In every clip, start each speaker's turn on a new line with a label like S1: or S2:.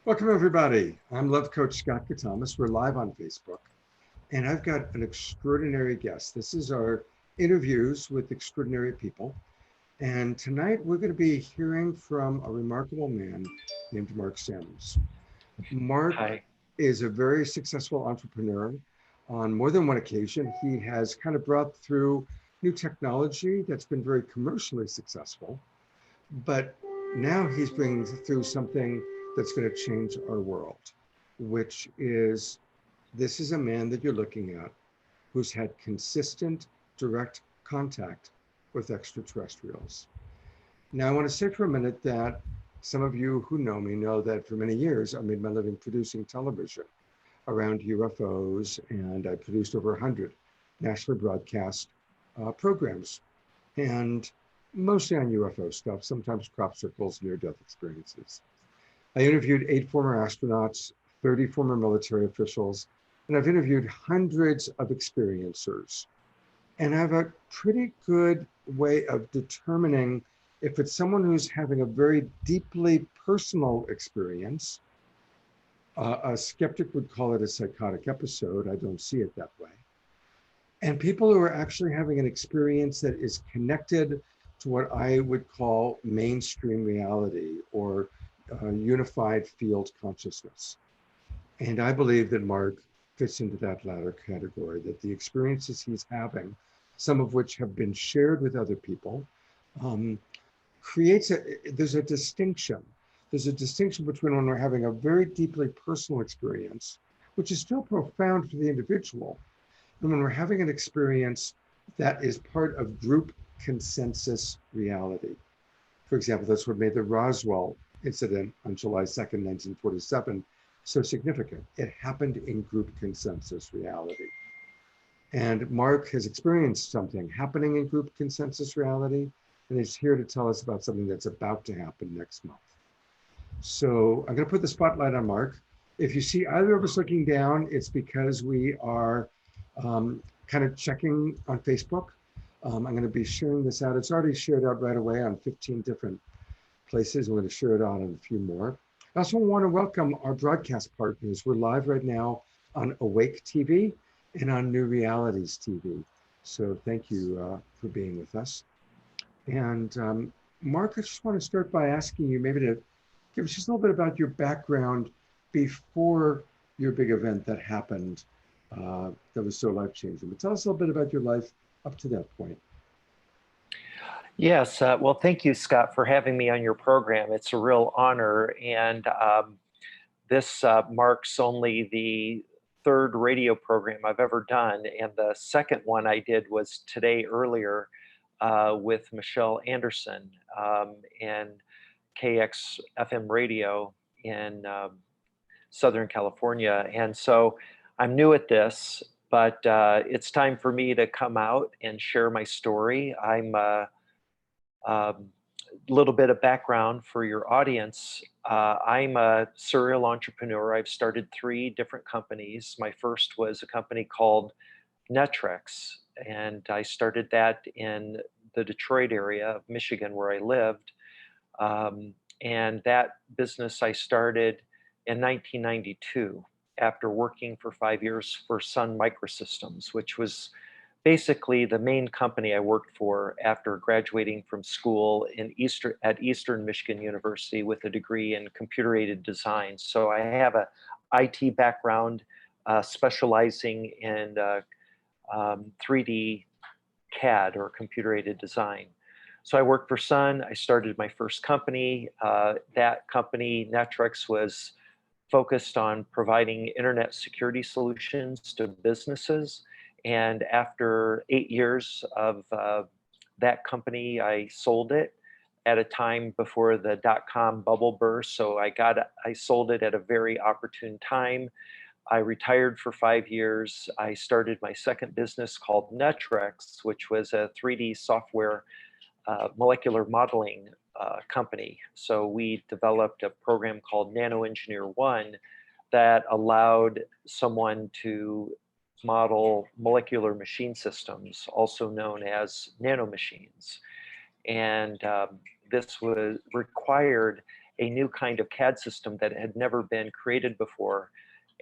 S1: Welcome, everybody. I'm Love Coach Scott Thomas. We're live on Facebook, and I've got an extraordinary guest. This is our interviews with extraordinary people. And tonight we're going to be hearing from a remarkable man named Mark Sanders. Mark
S2: Hi.
S1: is a very successful entrepreneur. On more than one occasion, he has kind of brought through new technology that's been very commercially successful. But now he's bringing through something that's going to change our world, which is this is a man that you're looking at who's had consistent direct contact with extraterrestrials. Now, I want to say for a minute that some of you who know me know that for many years I made my living producing television around UFOs, and I produced over 100 nationally broadcast programs, and mostly on UFO stuff, sometimes crop circles, near-death experiences. I interviewed 8 former astronauts, 30 former military officials, and I've interviewed hundreds of experiencers. And I have a pretty good way of determining if it's someone who's having a very deeply personal experience. A skeptic would call it a psychotic episode. I don't see it that way. And people who are actually having an experience that is connected to what I would call mainstream reality or unified field consciousness. And I believe that Mark fits into that latter category, that the experiences he's having, some of which have been shared with other people, there's a distinction. There's a distinction between when we're having a very deeply personal experience, which is still profound for the individual, and when we're having an experience that is part of group consensus reality. For example, that's what made the Roswell incident on July 2nd, 1947 so significant. It happened in group consensus reality. And Mark has experienced something happening in group consensus reality, and he's here to tell us about something that's about to happen next month. So I'm going to put the spotlight on Mark. If you see either of us looking down, it's because we are kind of checking on Facebook. I'm going to be sharing this out. It's already shared out right away on 15 different places. I'm going to share it out on a few more. I also want to welcome our broadcast partners. We're live right now on Awake TV and on New Realities TV. So thank you for being with us. And Mark, I just want to start by asking you maybe to give us just a little bit about your background before your big event that happened that was so life-changing. But tell us a little bit about your life up to that point.
S2: Yes. Well, thank you, Scott, for having me on your program. It's a real honor. And this marks only the 3rd radio program I've ever done. And the second one I did was today earlier with Michelle Anderson and KX FM radio in Southern California. And so I'm new at this, but it's time for me to come out and share my story. I'm a little bit of background for your audience. I'm a serial entrepreneur. I've started 3 different companies. My first was a company called Netrex, and I started that in the Detroit area of Michigan where I lived. And that business I started in 1992 after working for 5 years for Sun Microsystems, which was basically the main company I worked for after graduating from school at Eastern Michigan University with a degree in computer-aided design. So I have a IT background specializing in 3D CAD or computer-aided design. So I worked for Sun. I started my first company. That company, Netrex, was focused on providing internet security solutions to businesses. And after 8 years of that company, I sold it at a time before the dot-com bubble burst. So I sold it at a very opportune time. I retired for 5 years. I started my second business called Netrex, which was a 3D software molecular modeling company. So we developed a program called Nano Engineer One that allowed someone to model molecular machine systems, also known as nanomachines. And this was required a new kind of CAD system that had never been created before.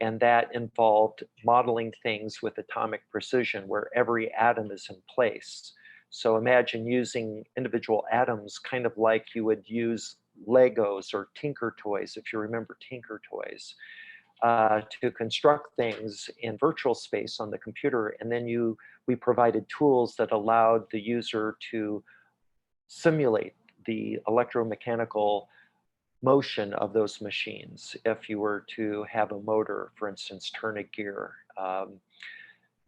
S2: And that involved modeling things with atomic precision where every atom is in place. So imagine using individual atoms kind of like you would use Legos or Tinker Toys, if you remember Tinker Toys, to construct things in virtual space on the computer. And then we provided tools that allowed the user to simulate the electromechanical motion of those machines if you were to have a motor, for instance, turn a gear.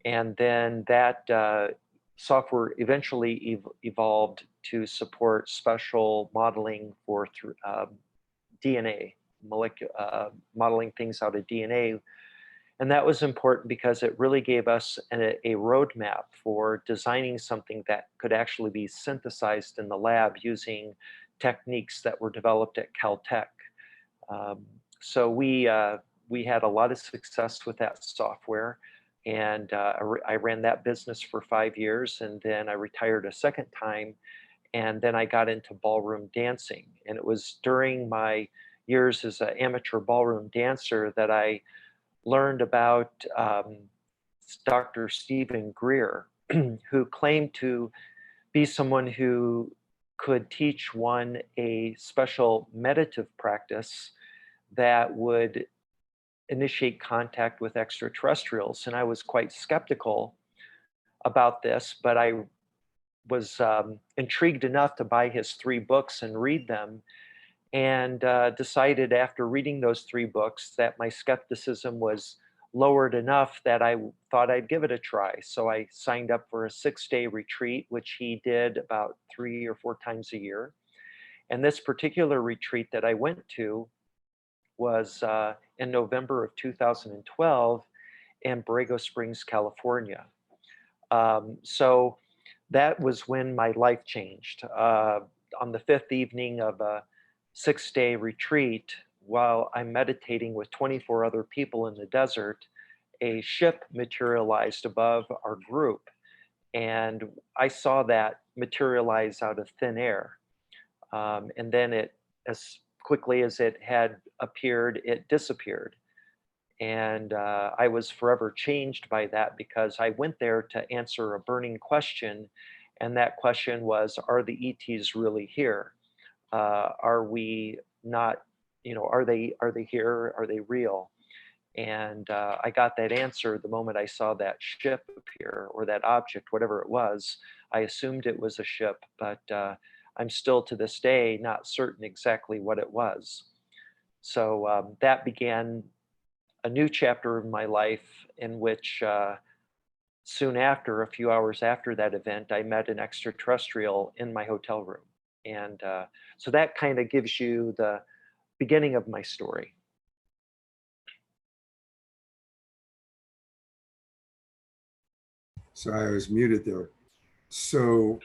S2: And then that software eventually evolved to support special modeling for DNA, modeling things out of DNA. And that was important because it really gave us a roadmap for designing something that could actually be synthesized in the lab using techniques that were developed at Caltech. So we had a lot of success with that software, and I ran that business for 5 years, and then I retired a second time, and then I got into ballroom dancing. And it was during my years as an amateur ballroom dancer that I learned about Dr. Stephen Greer, who claimed to be someone who could teach one a special meditative practice that would initiate contact with extraterrestrials. And I was quite skeptical about this, but I was intrigued enough to buy his 3 books and read them, and decided after reading those 3 books that my skepticism was lowered enough that I thought I'd give it a try. So I signed up for a 6-day retreat, which he did about 3 or 4 times a year. And this particular retreat that I went to was in November of 2012 in Borrego Springs, California. So that was when my life changed. On the 5th evening of a 6-day retreat, while I'm meditating with 24 other people in the desert, a ship materialized above our group. And I saw that materialize out of thin air. And then as quickly as it had appeared, it disappeared. And I was forever changed by that because I went there to answer a burning question. And that question was, are the ETs really here? Are we not, are they here? Are they real? And I got that answer the moment I saw that ship appear, or that object, whatever it was. I assumed it was a ship, but I'm still to this day not certain exactly what it was. So that began a new chapter of my life in which soon after, a few hours after that event, I met an extraterrestrial in my hotel room. And so that kind of gives you the beginning of my story.
S1: Sorry, I was muted there. So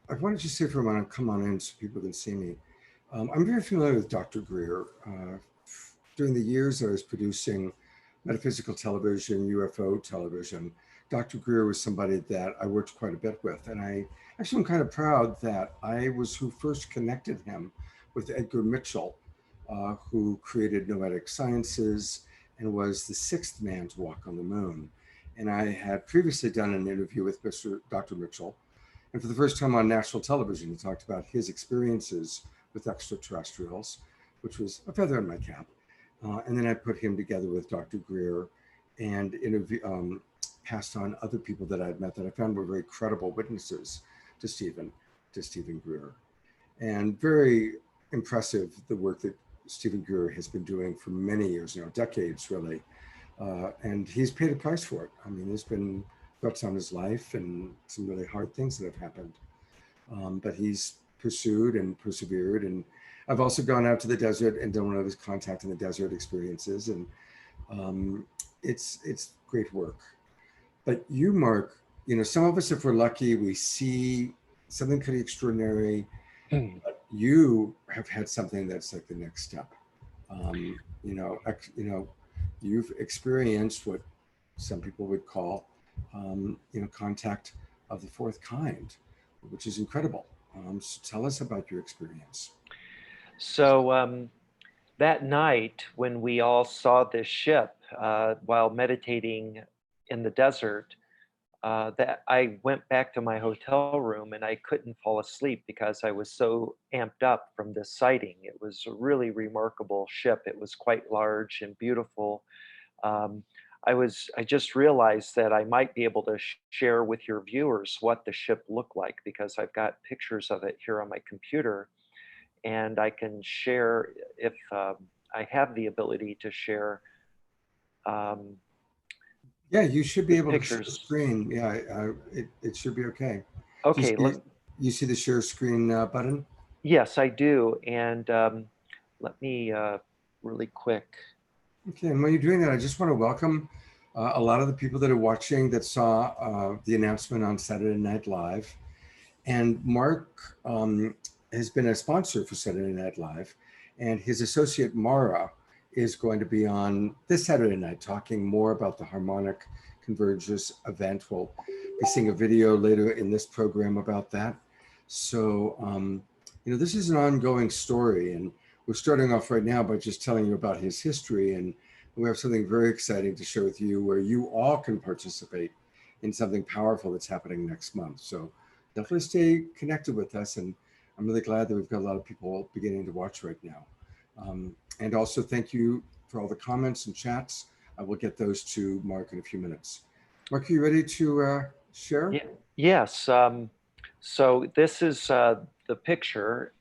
S1: I wanted to say for a moment, come on in so people can see me. I'm very familiar with Dr. Greer. During the years I was producing metaphysical television, UFO television, Dr. Greer was somebody that I worked quite a bit with. And I actually am kind of proud that I was who first connected him with Edgar Mitchell, who created Noetic Sciences and was the 6th man to walk on the moon. And I had previously done an interview with Dr. Mitchell. And for the first time on national television, he talked about his experiences with extraterrestrials, which was a feather in my cap. And then I put him together with Dr. Greer and passed on other people that I'd met that I found were very credible witnesses to Stephen Greer. And very impressive, the work that Stephen Greer has been doing for many years, decades really. And he's paid a price for it. I mean, there's been threats on his life and some really hard things that have happened. But he's pursued and persevered. And I've also gone out to the desert and done one of his contact in the desert experiences. And it's great work. But you, Mark, some of us, if we're lucky, we see something pretty extraordinary. But you have had something that's like the next step. You've experienced what some people would call, contact of the 4th kind, which is incredible. So tell us about your experience.
S2: So that night when we all saw this ship while meditating in the desert, that I went back to my hotel room and I couldn't fall asleep because I was so amped up from this sighting. It was a really remarkable ship. It was quite large and beautiful. Um, I just realized that I might be able to share with your viewers what the ship looked like because I've got pictures of it here on my computer, and I can share if I have the ability to share um,
S1: Yeah, you should be
S2: the
S1: able to share
S2: pictures.
S1: screen. Yeah, it should be okay. Do
S2: Okay,
S1: you see the share screen button?
S2: yes, I do. And let me really quick.
S1: Okay, and while you're doing that, I just want to welcome a lot of the people that are watching that saw the announcement on Saturday Night Live. And Mark has been a sponsor for Saturday Night Live, and his associate Mara is going to be on this Saturday night talking more about the Harmonic Convergence event. We'll be seeing a video later in this program about that. So, this is an ongoing story, and we're starting off right now by just telling you about his history. And we have something very exciting to share with you where you all can participate in something powerful that's happening next month. So, definitely stay connected with us. And I'm really glad that we've got a lot of people beginning to watch right now. And also, thank you for all the comments and chats. I will get those to Mark in a few minutes. Mark, are you ready to share?
S2: Yeah, yes. So this is the picture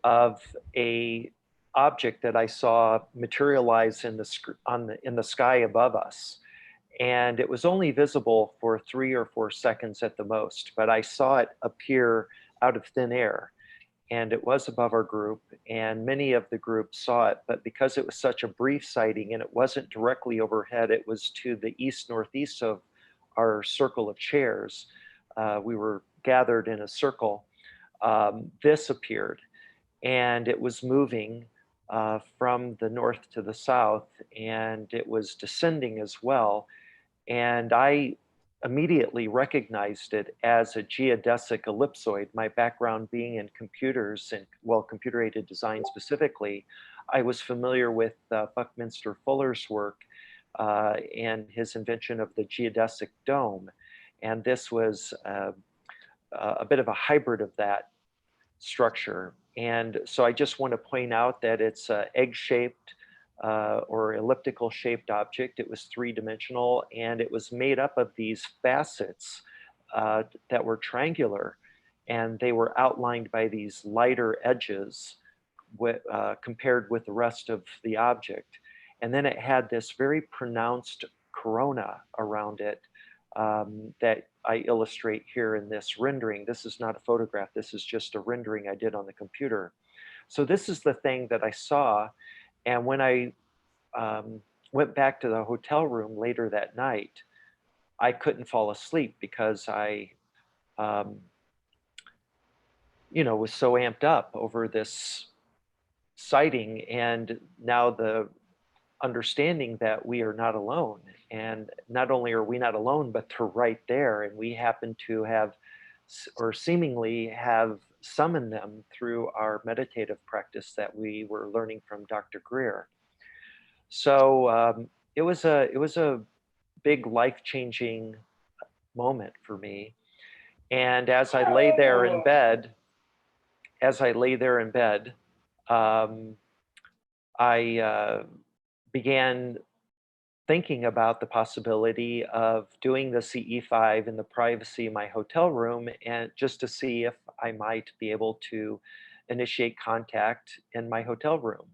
S2: of a object that I saw materialize in in the sky above us. And it was only visible for 3 or 4 seconds at the most, but I saw it appear out of thin air. And it was above our group, and many of the group saw it. But because it was such a brief sighting and it wasn't directly overhead, it was to the east northeast of our circle of chairs. We were gathered in a circle. This appeared, and it was moving from the north to the south, and it was descending as well. And I immediately recognized it as a geodesic ellipsoid. My background being in computers and, well, computer aided design specifically, I was familiar with Buckminster Fuller's work and his invention of the geodesic dome. And this was a bit of a hybrid of that structure. And so I just want to point out that it's egg shaped or elliptical shaped object. It was three-dimensional, and it was made up of these facets that were triangular, and they were outlined by these lighter edges compared with the rest of the object. And then it had this very pronounced corona around it that I illustrate here in this rendering. This is not a photograph. This is just a rendering I did on the computer. So this is the thing that I saw. And when I went back to the hotel room later that night, I couldn't fall asleep because um, was so amped up over this sighting, and now the understanding that we are not alone. And not only are we not alone, but they're right there. And we happen to have, or seemingly have, summoned them through our meditative practice that we were learning from Dr. Greer. So it was a big life changing moment for me. And as I lay there in bed, as I lay there in bed, um, I began thinking about the possibility of doing the CE5 in the privacy of my hotel room, and just to see if I might be able to initiate contact in my hotel room.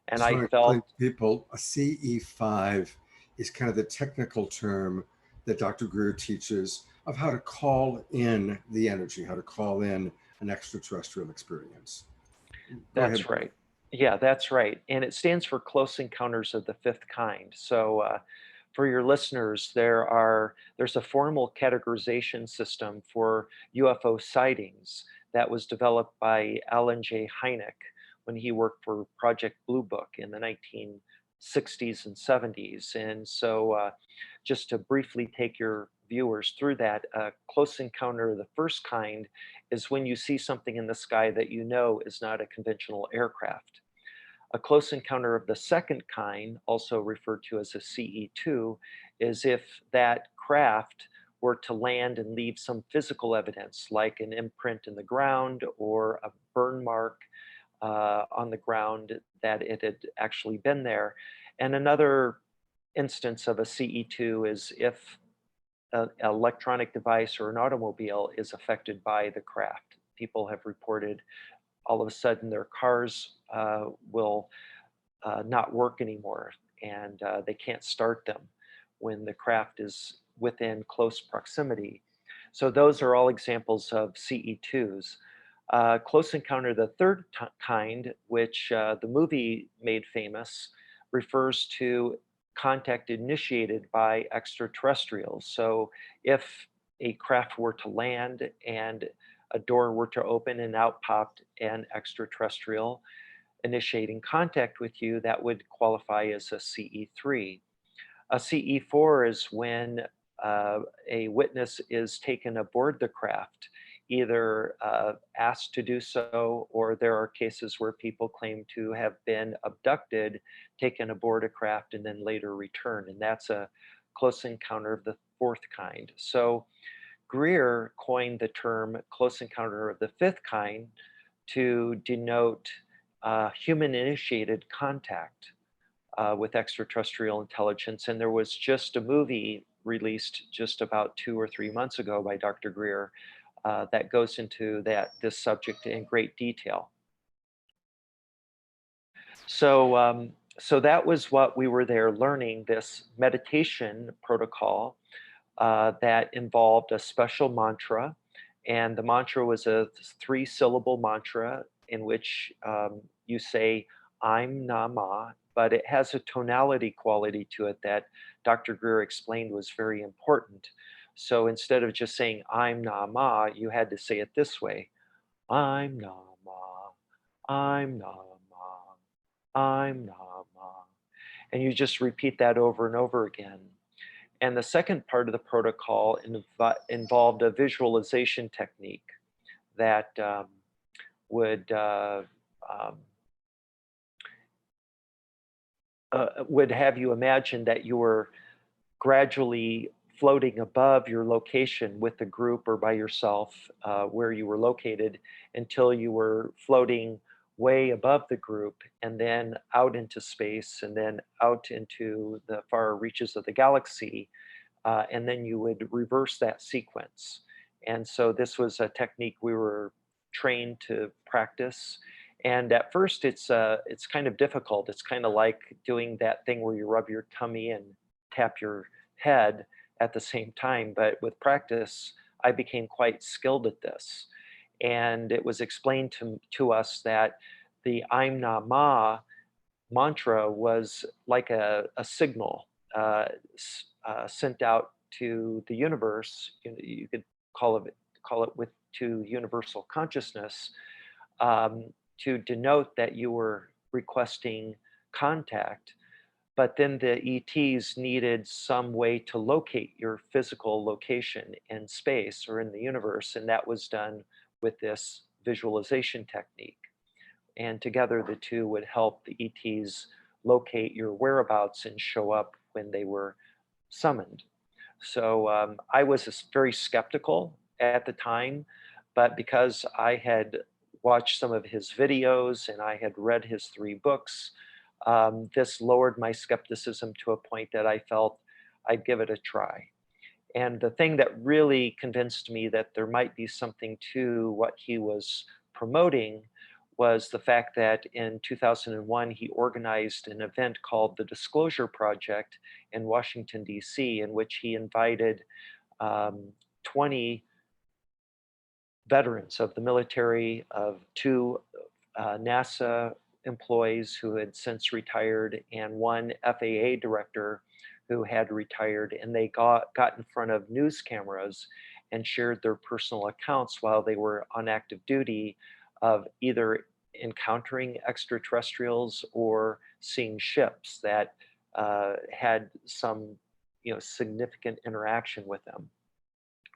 S2: And
S1: Just
S2: I
S1: want to explain
S2: felt
S1: to people, a CE5 is kind of the technical term that Dr. Greer teaches of how to call in the energy, how to call in an extraterrestrial experience. Go ahead.
S2: that's right. Yeah, that's right. And it stands for Close Encounters of the Fifth Kind. So for your listeners, there's a formal categorization system for UFO sightings that was developed by Alan J. Hynek when he worked for Project Blue Book in the 1960s and 70s. And so just to briefly take your viewers through that, close encounter of the first kind is when you see something in the sky that you know is not a conventional aircraft. A close encounter of the second kind, also referred to as a CE2, is if that craft were to land and leave some physical evidence, like an imprint in the ground or a burn mark on the ground that it had actually been there. And another instance of a CE2 is if an electronic device or an automobile is affected by the craft. People have reported all of a sudden their cars will not work anymore and they can't start them when the craft is within close proximity. So those are all examples of CE2s. Close Encounter, the third kind, which the movie made famous, refers to contact initiated by extraterrestrials. So if a craft were to land and a door were to open and out popped an extraterrestrial initiating contact with you, that would qualify as a CE3. A CE4 is when a witness is taken aboard the craft, either asked to do so, or there are cases where people claim to have been abducted, taken aboard a craft, and then later returned. And that's a close encounter of the fourth kind. So Greer coined the term close encounter of the fifth kind to denote human initiated contact with extraterrestrial intelligence. And there was just a movie released just about 2 or 3 months ago by Dr. Greer that goes into this subject in great detail. So that was what we were there learning, this meditation protocol that involved a special mantra. And the mantra was a 3-syllable mantra in which you say, I'm Nama, but it has a tonality quality to it that Dr. Greer explained was very important. So instead of just saying, I'm Nama, you had to say it this way: I'm Nama, I'm Nama, I'm Nama. And you just repeat that over and over again. And the second part of the protocol involved a visualization technique that would um, would have you imagine that you were gradually floating above your location with a group or by yourself where you were located until you were floating way above the group and then out into space and then out into the far reaches of the galaxy. And then you would reverse that sequence. And so this was a technique we were trained to practice. And at first, it's kind of difficult. It's kind of like doing that thing where you rub your tummy and tap your head at the same time. But with practice, I became quite skilled at this. And it was explained to us that the I'm Nama mantra was like a signal sent out to the universe. You could call it with to universal consciousness to denote that you were requesting contact. But then the ETs needed some way to locate your physical location in space or in the universe, and that was done with this visualization technique. And together the two would help the ETs locate your whereabouts and show up when they were summoned. So I was very skeptical at the time, but because I had watched some of his videos and I had read his 3 books, this lowered my skepticism to a point that I felt I'd give it a try. And the thing that really convinced me that there might be something to what he was promoting was the fact that in 2001, he organized an event called the Disclosure Project in Washington, D.C., in which he invited 20 veterans of the military, of 2 NASA employees who had since retired, and 1 FAA director who had retired. And they got in front of news cameras and shared their personal accounts while they were on active duty of either encountering extraterrestrials or seeing ships that had some significant interaction with them.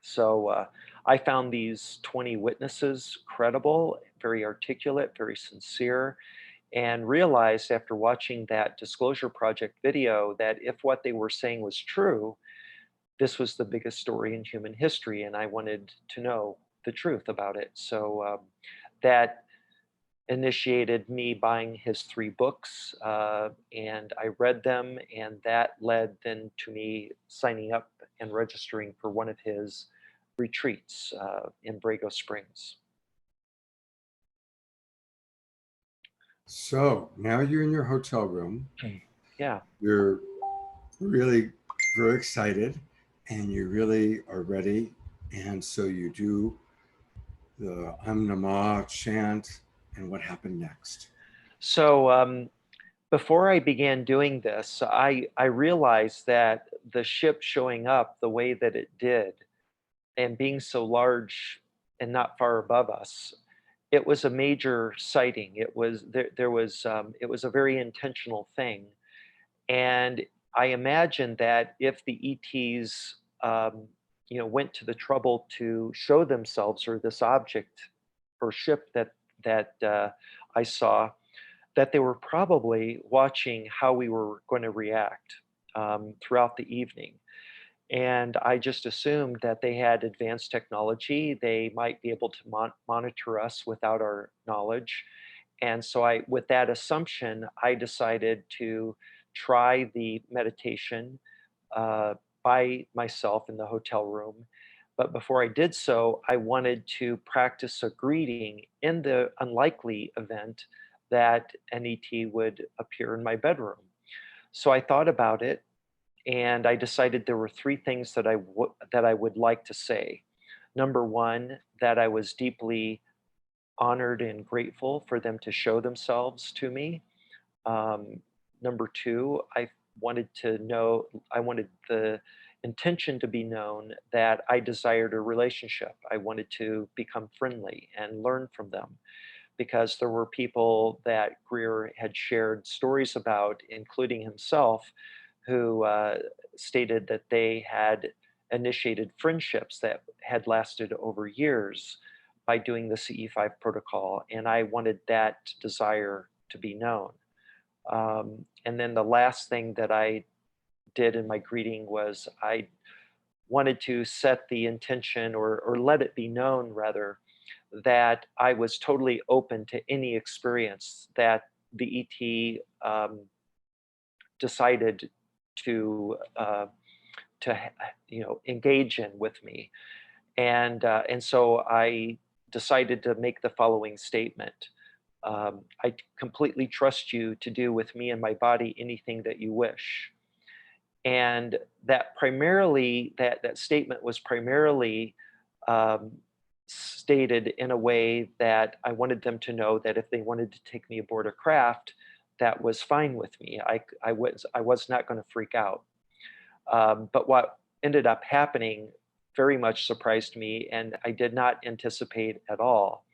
S2: So I found these 20 witnesses credible, very articulate, very sincere, and realized after watching that Disclosure Project video that if what they were saying was true, this was the biggest story in human history, and I wanted to know the truth about it. So that initiated me buying his 3 books, and I read them, and that led then to me signing up and registering for one of his retreats in Brago Springs.
S1: So now you're in your hotel room.
S2: Yeah.
S1: You're really very excited and you really are ready. And so you do the Namah chant. And what happened next?
S2: So before I began doing this, I realized that the ship showing up the way that it did and being so large and not far above us, it was a major sighting. It was there was it was a very intentional thing, and I imagine that if the ETs went to the trouble to show themselves, or this object or ship that I saw, that they were probably watching how we were going to react throughout the evening. And I just assumed that they had advanced technology. They might be able to monitor us without our knowledge. And so with that assumption, I decided to try the meditation uh, by myself in the hotel room. But before I did so, I wanted to practice a greeting in the unlikely event that an ET would appear in my bedroom. So I thought about it, and I decided there were 3 things that I would like to say. Number one, that I was deeply honored and grateful for them to show themselves to me. Um, Number two, I wanted the intention to be known that I desired a relationship. I wanted to become friendly and learn from them, because there were people that Greer had shared stories about, including himself, who stated that they had initiated friendships that had lasted over years by doing the CE5 protocol. And I wanted that desire to be known. And then the last thing that I did in my greeting was I wanted to set the intention, or let it be known rather, that I was totally open to any experience that the ET decided to engage in with me. And so I decided to make the following statement. I completely trust you to do with me and my body anything that you wish. And that statement was primarily um, stated in a way that I wanted them to know that if they wanted to take me aboard a craft, that was fine with me. I was not going to freak out. But what ended up happening very much surprised me, and I did not anticipate at all.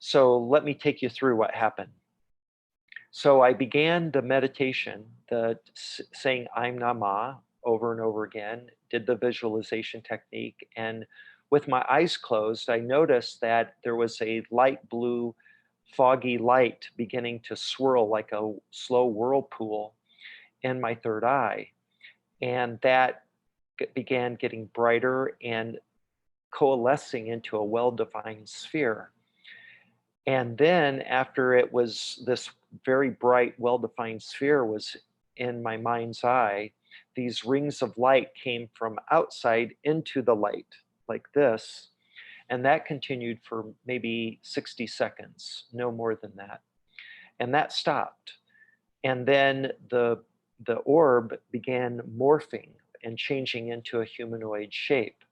S2: So let me take you through what happened. So I began the meditation, saying "I'm Nama" over and over again, did the visualization technique, and with my eyes closed, I noticed that there was a light blue, foggy light beginning to swirl like a slow whirlpool in my third eye. And that began getting brighter and coalescing into a well-defined sphere. And then after it was this very bright, well-defined sphere was in my mind's eye, these rings of light came from outside into the light, like this. And that continued for maybe 60 seconds, no more than that. And that stopped. And then the orb began morphing and changing into a humanoid shape.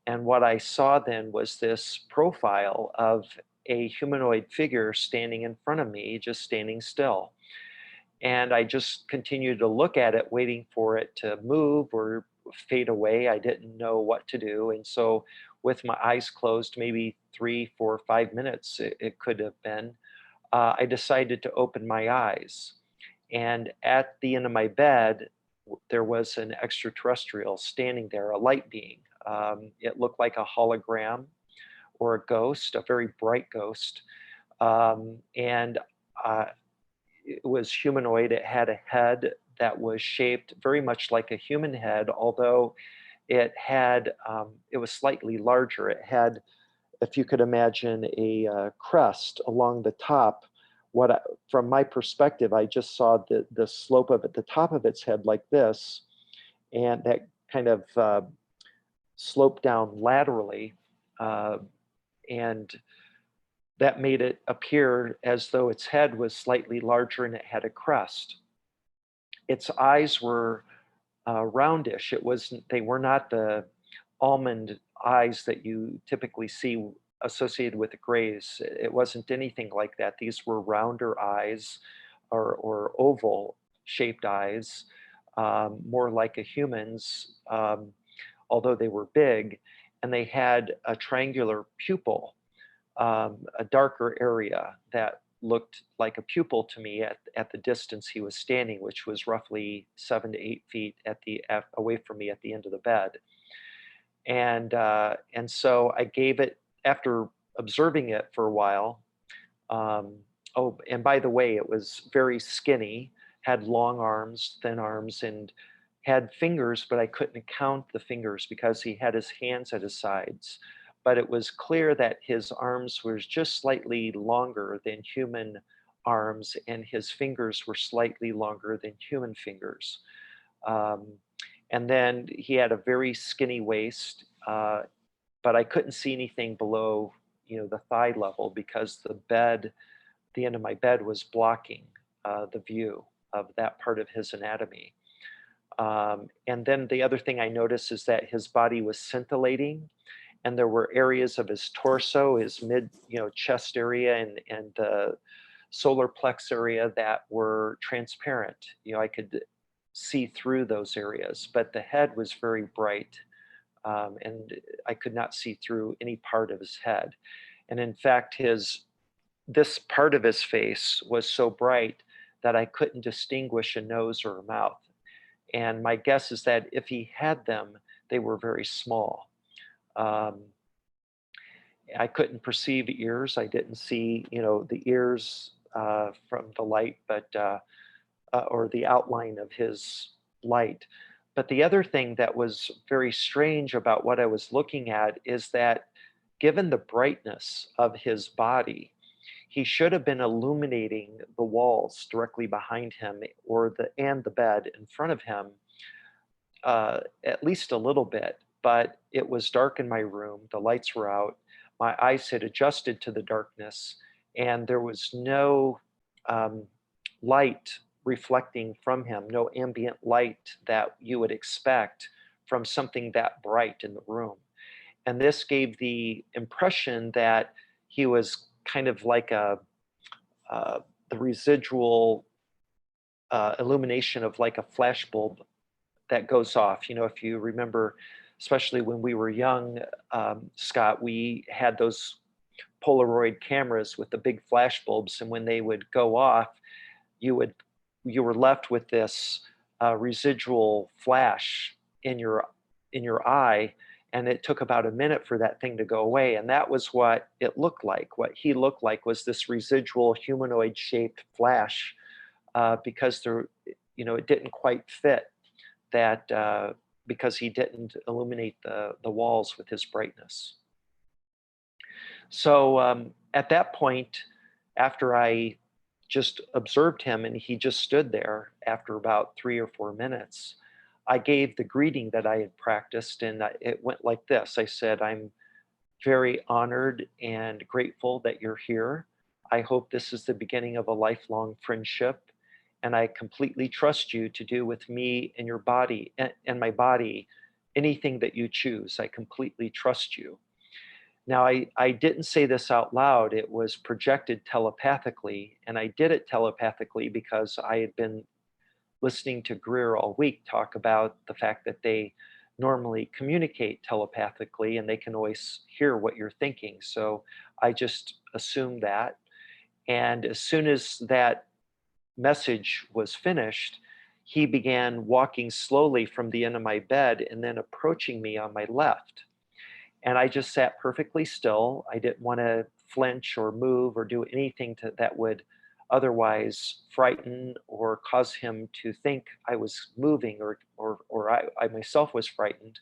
S2: And what I saw then was this profile of a humanoid figure standing in front of me, just standing still. And I just continued to look at it, waiting for it to move or fade away. I didn't know what to do. And so, with my eyes closed, maybe 3, 4, 5 minutes, it could have been, I decided to open my eyes. And at the end of my bed, there was an extraterrestrial standing there, a light being. It looked like a hologram or a ghost, a very bright ghost. And it was humanoid. It had a head that was shaped very much like a human head, although it was slightly larger. It had, if you could imagine, a crest along the top. From my perspective, I just saw the slope of it, the top of its head like this, and that kind of sloped down laterally, uh, and that made it appear as though its head was slightly larger and it had a crest. Its eyes were roundish. They were not the almond eyes that you typically see associated with the grays. It wasn't anything like that. These were rounder eyes, or oval shaped eyes, more like a human's, although they were big, and they had a triangular pupil, a darker area that looked like a pupil to me at the distance he was standing, which was roughly 7 to 8 feet away from me at the end of the bed. And so I gave it, after observing it for a while. Oh, and by the way, it was very skinny, had long arms, thin arms, and had fingers, but I couldn't count the fingers because he had his hands at his sides. But it was clear that his arms were just slightly longer than human arms, and his fingers were slightly longer than human fingers. Um, and then he had a very skinny waist, but I couldn't see anything below, the thigh level, because the end of my bed was blocking the view of that part of his anatomy. And then the other thing I noticed is that his body was scintillating, and there were areas of his torso, his chest area, and the solar plex area that were transparent. I could see through those areas, but the head was very bright, and I could not see through any part of his head. And in fact, this part of his face was so bright that I couldn't distinguish a nose or a mouth. And my guess is that if he had them, they were very small. Um, I couldn't perceive ears. I didn't see, the ears from the light, or the outline of his light. But the other thing that was very strange about what I was looking at is that, given the brightness of his body, he should have been illuminating the walls directly behind him, and the bed in front of him, at least a little bit. But it was dark in my room. The lights were out. My eyes had adjusted to the darkness, and there was no light reflecting from him, no ambient light that you would expect from something that bright in the room. And this gave the impression that he was kind of like the residual illumination of like a flash bulb that goes off. If you remember, especially when we were young, Scott, we had those Polaroid cameras with the big flash bulbs, and when they would go off, you were left with this residual flash in your eye, and it took about a minute for that thing to go away. And that was what it looked like. What he looked like was this residual humanoid shaped flash, because it didn't quite fit that, because he didn't illuminate the walls with his brightness. So at that point, after I just observed him and he just stood there after about 3 or 4 minutes, I gave the greeting that I had practiced, and it went like this. I said, "I'm very honored and grateful that you're here. I hope this is the beginning of a lifelong friendship, and I completely trust you to do with me and your body and my body anything that you choose. I completely trust you." Now, I didn't say this out loud. It was projected telepathically, and I did it telepathically because I had been listening to Greer all week talk about the fact that they normally communicate telepathically and they can always hear what you're thinking. So I just assumed that. And as soon as that message was finished, he began walking slowly from the end of my bed and then approaching me on my left. And I just sat perfectly still. I didn't want to flinch or move or do anything that would otherwise frighten or cause him to think I was moving, or I myself was frightened.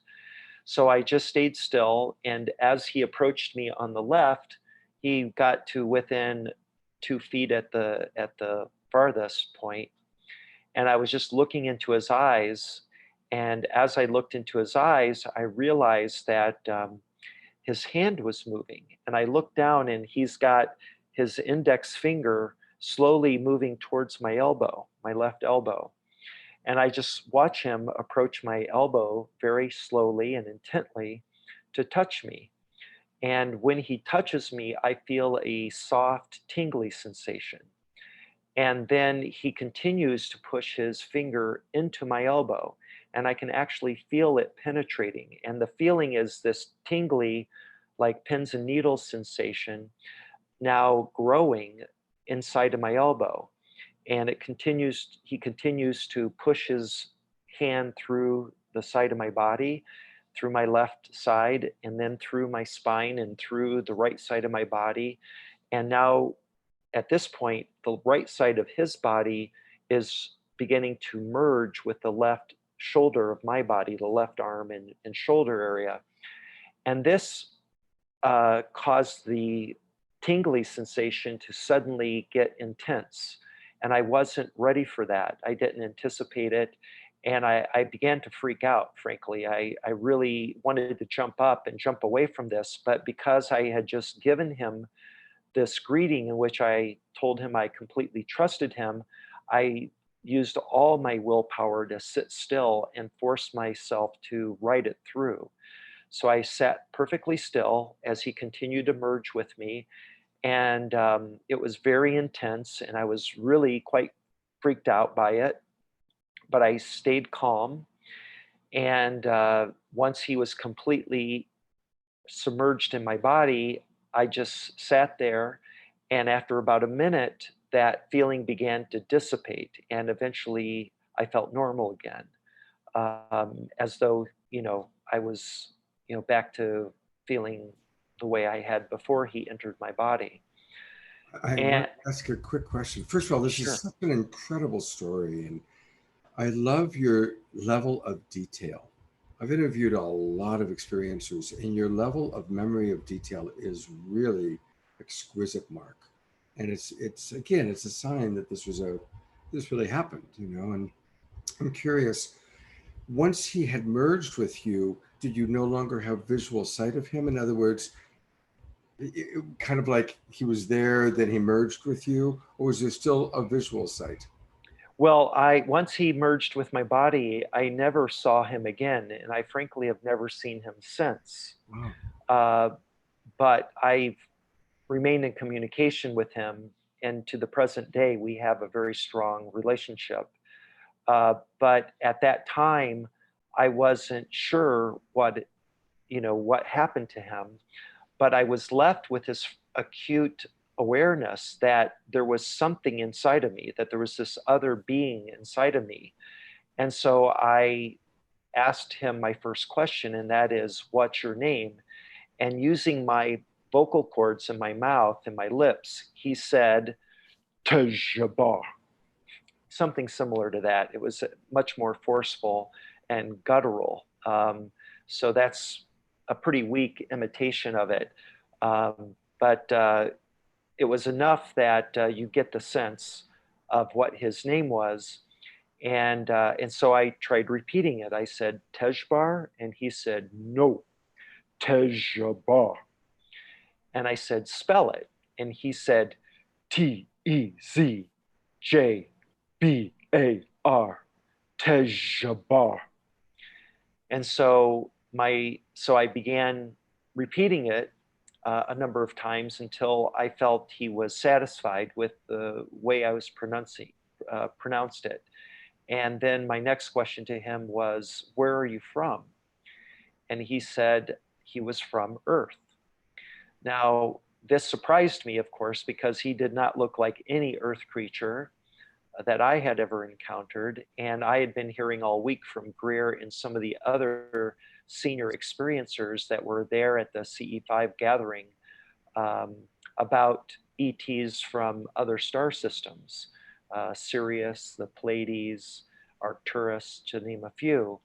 S2: So I just stayed still. And as he approached me on the left, he got to within 2 feet at the farthest point, and I was just looking into his eyes. And as I looked into his eyes, I realized that his hand was moving. And I looked down, and he's got his index finger slowly moving towards my elbow, my left elbow. And I just watch him approach my elbow very slowly and intently to touch me. And when he touches me, I feel a soft, tingly sensation. And then he continues to push his finger into my elbow, and I can actually feel it penetrating. And the feeling is this tingly, like pins and needles sensation now growing inside of my elbow. And he continues to push his hand through the side of my body, through my left side, and then through my spine and through the right side of my body. And now at this point, the right side of his body is beginning to merge with the left shoulder of my body, the left arm and shoulder area. And this caused the tingly sensation to suddenly get intense. And I wasn't ready for that. I didn't anticipate it. And I began to freak out, frankly. I really wanted to jump up and jump away from this. But because I had just given him this greeting in which I told him I completely trusted him, I used all my willpower to sit still and force myself to ride it through. So I sat perfectly still as he continued to merge with me. And it was very intense, and I was really quite freaked out by it. But I stayed calm. And once he was completely submerged in my body, I just sat there. And after about a minute, that feeling began to dissipate. And eventually, I felt normal again, as though, I was, back to feeling the way I had before he entered my body.
S1: I want
S2: And
S1: to ask a quick question. First of all, this is
S2: sure.
S1: such an incredible story, and I love your level of detail. I've interviewed a lot of experiencers, and your level of memory of detail is really exquisite, Mark. And it's again, it's a sign that this really happened, And I'm curious, once he had merged with you, did you no longer have visual sight of him? In other words, kind of like he was there, then he merged with you, or was there still a visual sight?
S2: Well, I once he merged with my body, I never saw him again, and I frankly have never seen him since.
S1: Wow.
S2: Uh, but I've remained in communication with him, and to the present day, we have a very strong relationship. But at that time, I wasn't sure what happened to him, but I was left with this acute awareness that there was something inside of me, that there was this other being inside of me. And so I asked him my first question, and that is, "What's your name?" And using my vocal cords in my mouth and my lips, he said, "Tejaba," something similar to that. It was much more forceful and guttural. So that's a pretty weak imitation of it. But it was enough that you get the sense of what his name was. And so I tried repeating it. I said, "Tejbar," and he said, "No, Tejabar." And I said, "Spell it." And he said, "Tezjabar, Tejabar." And so I began repeating it a number of times until I felt he was satisfied with the way I was pronounced it. And then my next question to him was, "Where are you from?" And he said he was from Earth. Now, this surprised me, of course, because he did not look like any Earth creature that I had ever encountered. And I had been hearing all week from Greer and some of the other senior experiencers that were there at the CE5 gathering, about ETs from other star systems, Sirius, the Pleiades, Arcturus, to name a few.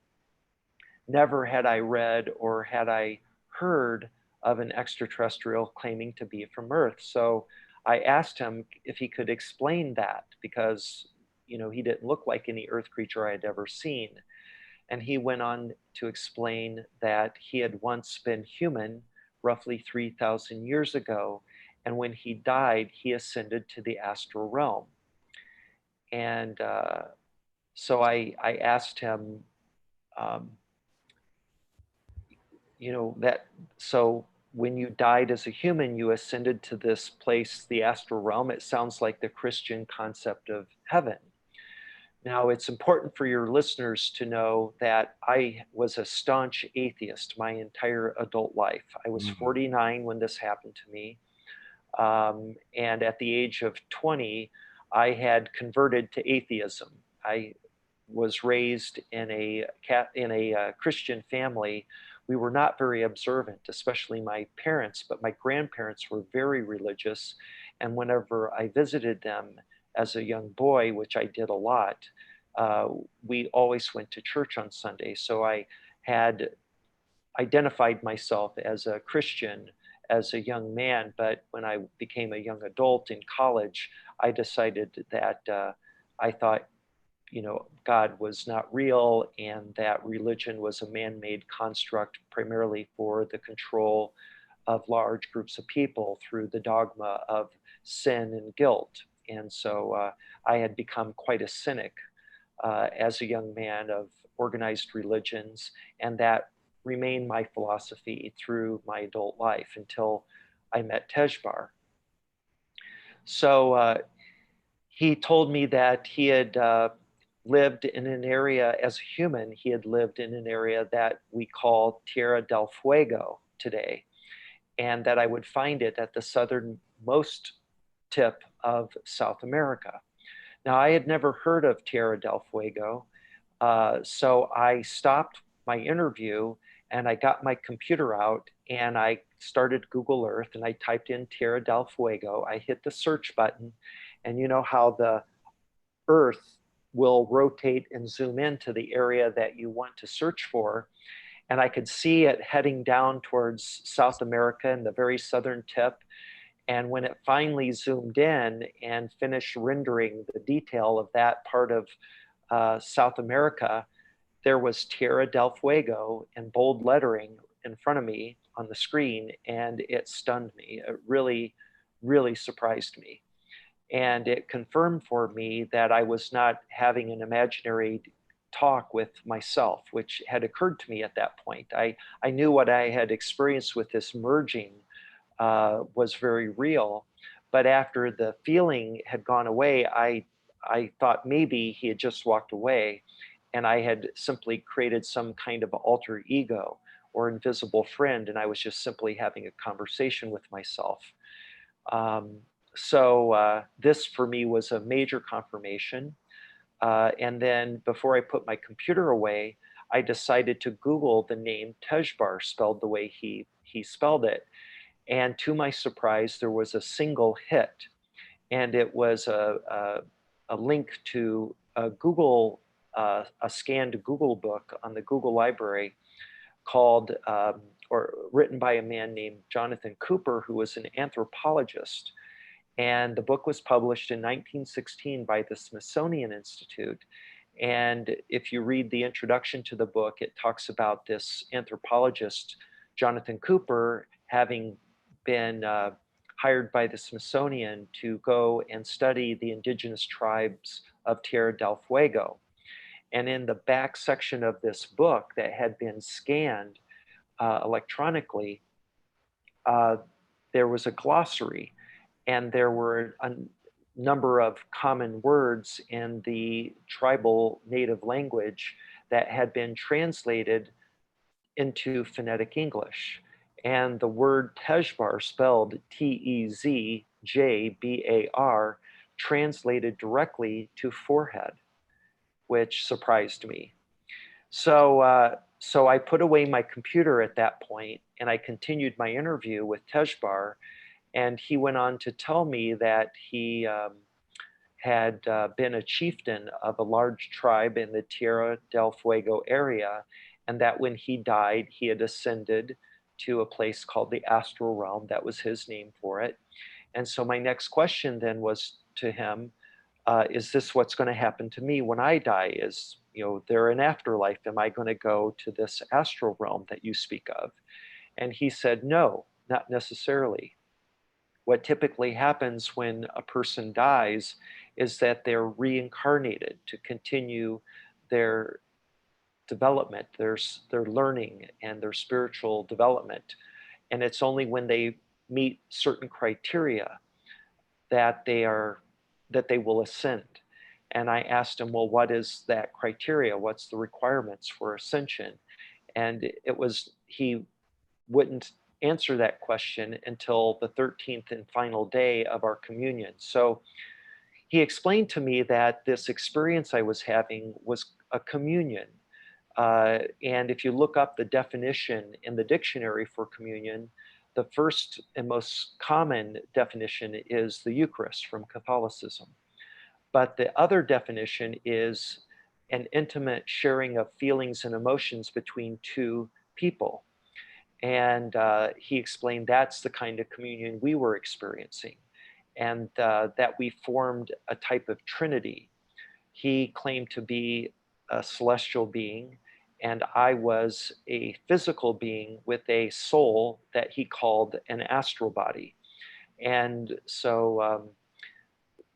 S2: Never had I read or had I heard of an extraterrestrial claiming to be from Earth. So I asked him if he could explain that, because he didn't look like any Earth creature I had ever seen. And he went on to explain that he had once been human, roughly 3,000 years ago, and when he died, he ascended to the astral realm. And so I asked him, um, so when you died as a human, you ascended to this place, the astral realm. It sounds like the Christian concept of heaven. Now, it's important for your listeners to know that I was a staunch atheist my entire adult life. I was 49 when this happened to me. And at the age of 20, I had converted to atheism. I was raised in a Christian family. We were not very observant, especially my parents, but my grandparents were very religious. And whenever I visited them as a young boy, which I did a lot, we always went to church on Sunday. So I had identified myself as a Christian as a young man, but when I became a young adult in college, I decided that I thought, God was not real, and that religion was a man-made construct primarily for the control of large groups of people through the dogma of sin and guilt. And so I had become quite a cynic as a young man of organized religions, and that remained my philosophy through my adult life until I met Tejbar. So he told me that he had lived in an area, as a human, he had lived in an area that we call Tierra del Fuego today, and that I would find it at the southernmost tip of South America. Now, I had never heard of Tierra del Fuego, so I stopped my interview and I got my computer out and I started Google Earth and I typed in Tierra del Fuego. I hit the search button, and you know how the Earth will rotate and zoom into the area that you want to search for. And I could see it heading down towards South America in the very southern tip. And when it finally zoomed in and finished rendering the detail of that part of South America, there was Tierra del Fuego in bold lettering in front of me on the screen, and it stunned me. It really, really surprised me. And it confirmed for me that I was not having an imaginary talk with myself, which had occurred to me at that point. I knew what I had experienced with this merging was very real. But after the feeling had gone away, I thought maybe he had just walked away and I had simply created some kind of alter ego or invisible friend, and I was just simply having a conversation with myself. So this for me was a major confirmation. And then before I put my computer away, I decided to Google the name Tejbar, spelled the way he spelled it. And to my surprise, there was a single hit. And it was a link to a a scanned Google book on the Google Library called, or written by a man named Jonathan Cooper, who was an anthropologist. And the book was published in 1916 by the Smithsonian Institute. And if you read the introduction to the book, it talks about this anthropologist, Jonathan Cooper, having been hired by the Smithsonian to go and study the indigenous tribes of Tierra del Fuego. And in the back section of this book that had been scanned electronically, there was a glossary, and there were a number of common words in the tribal native language that had been translated into phonetic English. And the word Tejbar, spelled Tezjbar, translated directly to forehead, which surprised me. So I put away my computer at that point and I continued my interview with Tejbar. And he went on to tell me that he had been a chieftain of a large tribe in the Tierra del Fuego area, and that when he died, he had ascended to a place called the astral realm. That was his name for it. And so my next question then was to him, is this what's going to happen to me when I die? Is, there an afterlife? Am I going to go to this astral realm that you speak of? And he said, no, not necessarily. What typically happens when a person dies is that they're reincarnated to continue their development, their learning and their spiritual development. And it's only when they meet certain criteria that they will ascend. And I asked him, well, what is that criteria? What's the requirements for ascension? And he wouldn't answer that question until the 13th and final day of our communion. So he explained to me that this experience I was having was a communion. And if you look up the definition in the dictionary for communion, the first and most common definition is the Eucharist from Catholicism. But the other definition is an intimate sharing of feelings and emotions between two people. And he explained that's the kind of communion we were experiencing, and that we formed a type of trinity. He claimed to be a celestial being, and I was a physical being with a soul that he called an astral body. And so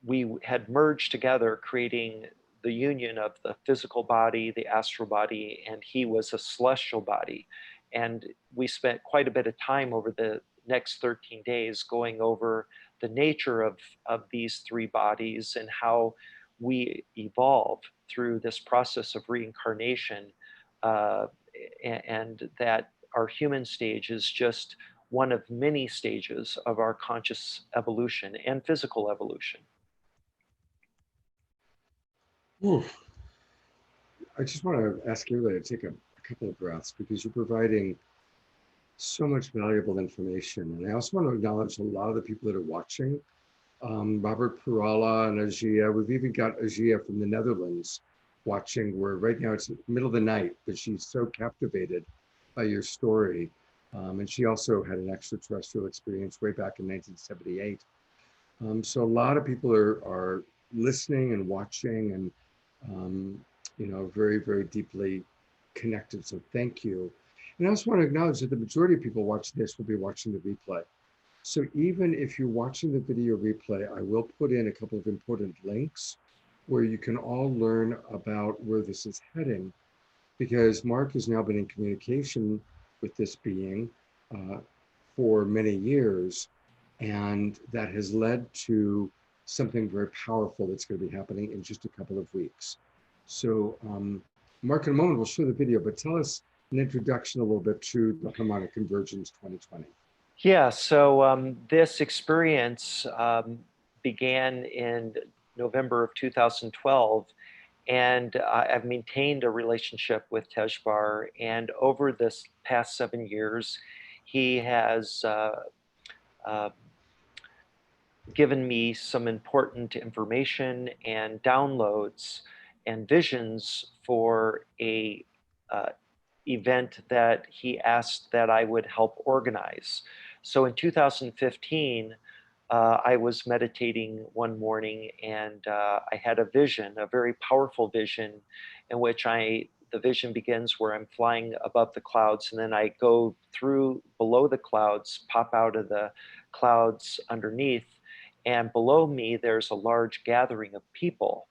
S2: we had merged together, creating the union of the physical body, the astral body, and he was a celestial body. And we spent quite a bit of time over the next 13 days going over the nature of these three bodies and how we evolve through this process of reincarnation, uh, and that our human stage is just one of many stages of our conscious evolution and physical evolution.
S1: Oof. I just want to ask everybody to take a couple of breaths because you're providing so much valuable information. And I also want to acknowledge a lot of the people that are watching. Robert Perala and Ajia. We've even got Ajia from the Netherlands watching, where right now it's the middle of the night, but she's so captivated by your story. And she also had an extraterrestrial experience way back in 1978. So a lot of people are listening and watching and, very, very deeply connected. So thank you. And I also want to acknowledge that the majority of people watching this will be watching the replay. So even if you're watching the video replay, I will put in a couple of important links where you can all learn about where this is heading, because Mark has now been in communication with this being for many years, and that has led to something very powerful that's going to be happening in just a couple of weeks. So Mark, in a moment, we'll show the video, but tell us an introduction a little bit to the Harmonic Convergence 2020.
S2: Yeah, so this experience began in November of 2012, and I've maintained a relationship with Tejbar, and over this past 7 years, he has uh, given me some important information and downloads and visions for a event that he asked that I would help organize. So in 2015, I was meditating one morning, and I had a vision, a very powerful vision, in which the vision begins where I'm flying above the clouds, and then I go through below the clouds, pop out of the clouds underneath, and below me there's a large gathering of people.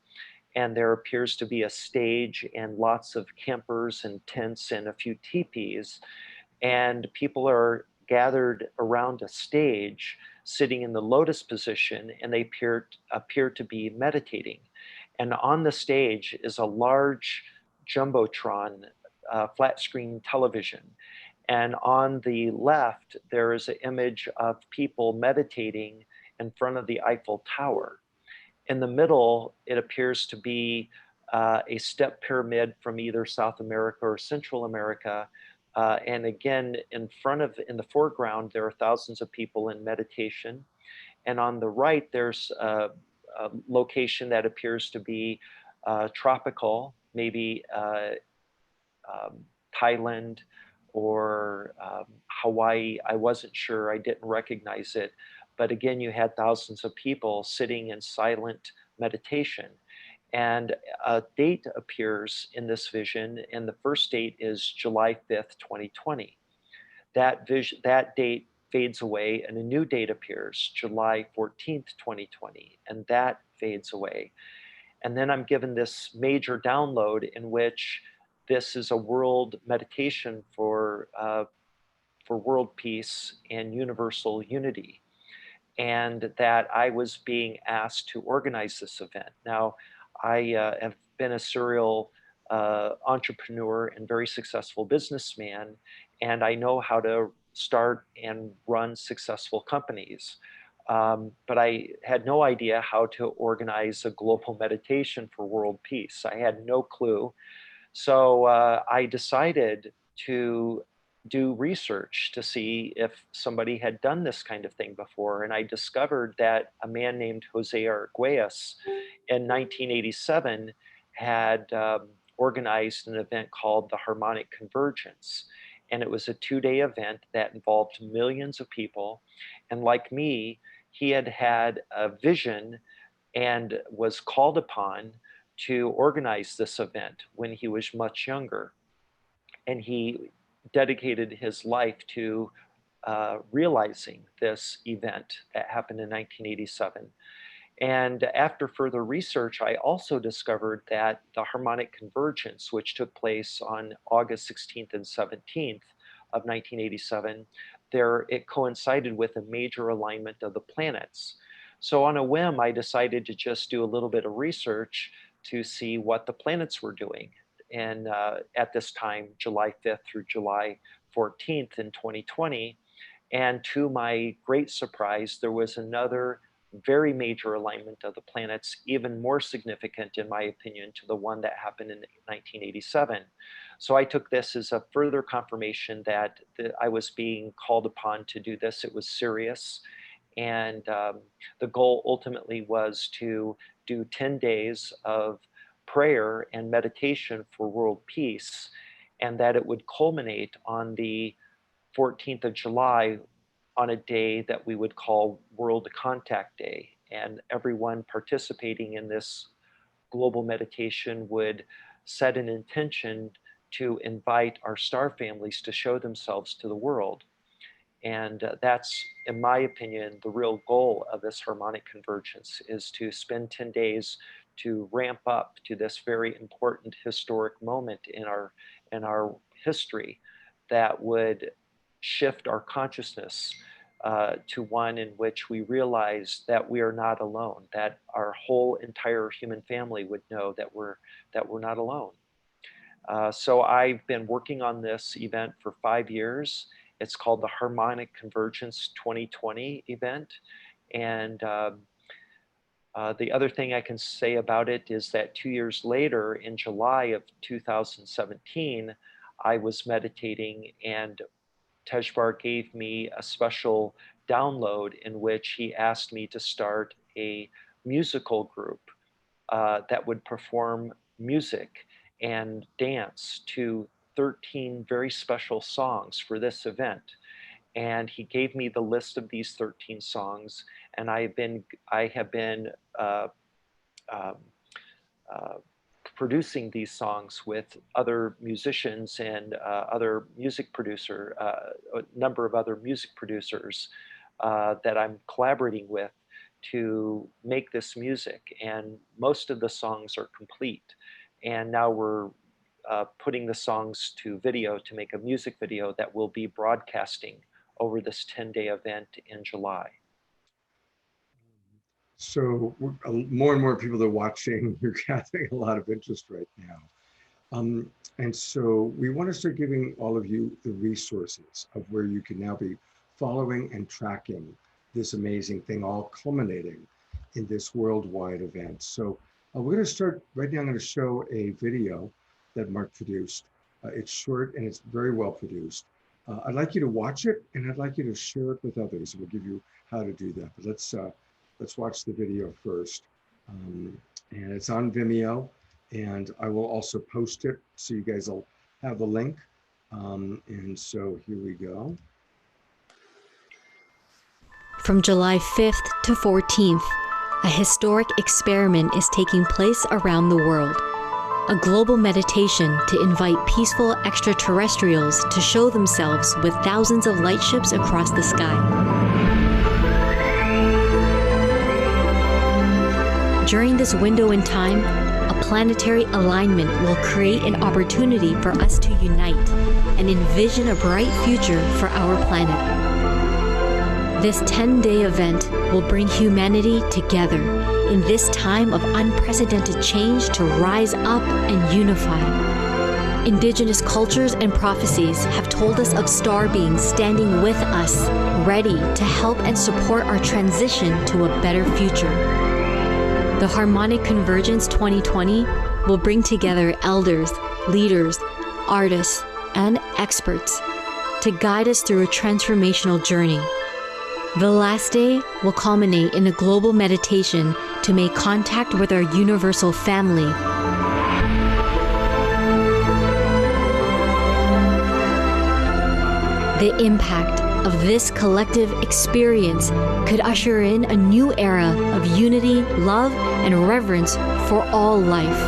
S2: And there appears to be a stage and lots of campers and tents and a few teepees, and people are gathered around a stage sitting in the lotus position, and they appear to be meditating. And on the stage is a large jumbotron flat screen television, and on the left there is an image of people meditating in front of the Eiffel Tower. In the middle, it appears to be a step pyramid from either South America or Central America, And again, in the foreground, there are thousands of people in meditation. And on the right, there's a location that appears to be tropical, maybe Thailand or Hawaii. I wasn't sure, I didn't recognize it. But again, you had thousands of people sitting in silent meditation. And a date appears in this vision, and the first date is July 5th, 2020. That date fades away, and a new date appears, July 14th, 2020, and that fades away. And then I'm given this major download in which this is a world meditation for world peace and universal unity, and that I was being asked to organize this event. Now, I have been a serial entrepreneur and very successful businessman, and I know how to start and run successful companies. But I had no idea how to organize a global meditation for world peace. I had no clue. So I decided to do research to see if somebody had done this kind of thing before. And I discovered that a man named Jose Arguelles in 1987 had organized an event called the Harmonic Convergence. And it was a 2-day event that involved millions of people. And like me, he had had a vision and was called upon to organize this event when he was much younger. And he dedicated his life to realizing this event that happened in 1987. And after further research, I also discovered that the harmonic convergence, which took place on August 16th and 17th of 1987, it coincided with a major alignment of the planets. So on a whim, I decided to just do a little bit of research to see what the planets were doing. And at this time, July 5th through July 14th in 2020. And to my great surprise, there was another very major alignment of the planets, even more significant, in my opinion, to the one that happened in 1987. So I took this as a further confirmation that I was being called upon to do this. It was serious. And the goal ultimately was to do 10 days of prayer and meditation for world peace, and that it would culminate on the 14th of July on a day that we would call World Contact Day. And everyone participating in this global meditation would set an intention to invite our star families to show themselves to the world. And that's, in my opinion, the real goal of this harmonic convergence is to spend 10 days to ramp up to this very important historic moment in our history that would shift our consciousness to one in which we realize that we are not alone, that our whole entire human family would know that we're not alone. So I've been working on this event for 5 years. It's called the Harmonic Convergence 2020 event. And the other thing I can say about it is that 2 years later, in July of 2017, I was meditating, and Tejbar gave me a special download in which he asked me to start a musical group that would perform music and dance to 13 very special songs for this event. And he gave me the list of these 13 songs, and I have been um, uh, producing these songs with other musicians and a number of other music producers that I'm collaborating with to make this music. And most of the songs are complete. And now we're putting the songs to video to make a music video that will be broadcasting over this 10-day event in July.
S1: So more and more people are watching. You're gathering a lot of interest right now. And so we want to start giving all of you the resources of where you can now be following and tracking this amazing thing, all culminating in this worldwide event. So we're going to start right now. I'm going to show a video that Mark produced It's short and it's very well produced. I'd like you to watch it, and I'd like you to share it with others. We'll give you how to do that. But let's watch the video first. And it's on Vimeo, and I will also post it so you guys will have the link. And so here we go.
S3: From July 5th to 14th, a historic experiment is taking place around the world. A global meditation to invite peaceful extraterrestrials to show themselves with thousands of light ships across the sky. During this window in time, a planetary alignment will create an opportunity for us to unite and envision a bright future for our planet. This 10-day event will bring humanity together in this time of unprecedented change to rise up and unify. Indigenous cultures and prophecies have told us of star beings standing with us, ready to help and support our transition to a better future. The Harmonic Convergence 2020 will bring together elders, leaders, artists, and experts to guide us through a transformational journey. The last day will culminate in a global meditation to make contact with our universal family. The impact of this collective experience could usher in a new era of unity, love, and reverence for all life.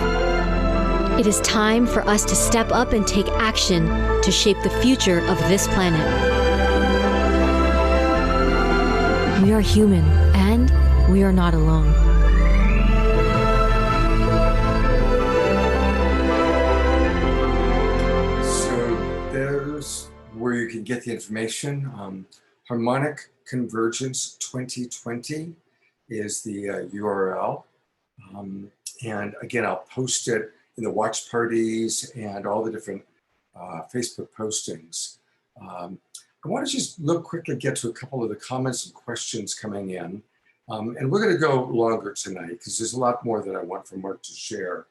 S3: It is time for us to step up and take action to shape the future of this planet. We are human, and we are not alone.
S1: So there's where you can get the information. Harmonic Convergence 2020 is the URL. And again, I'll post it in the watch parties and all the different Facebook postings. I want to just quickly get to a couple of the comments and questions coming in. And we're going to go longer tonight because there's a lot more that I want from Mark to share.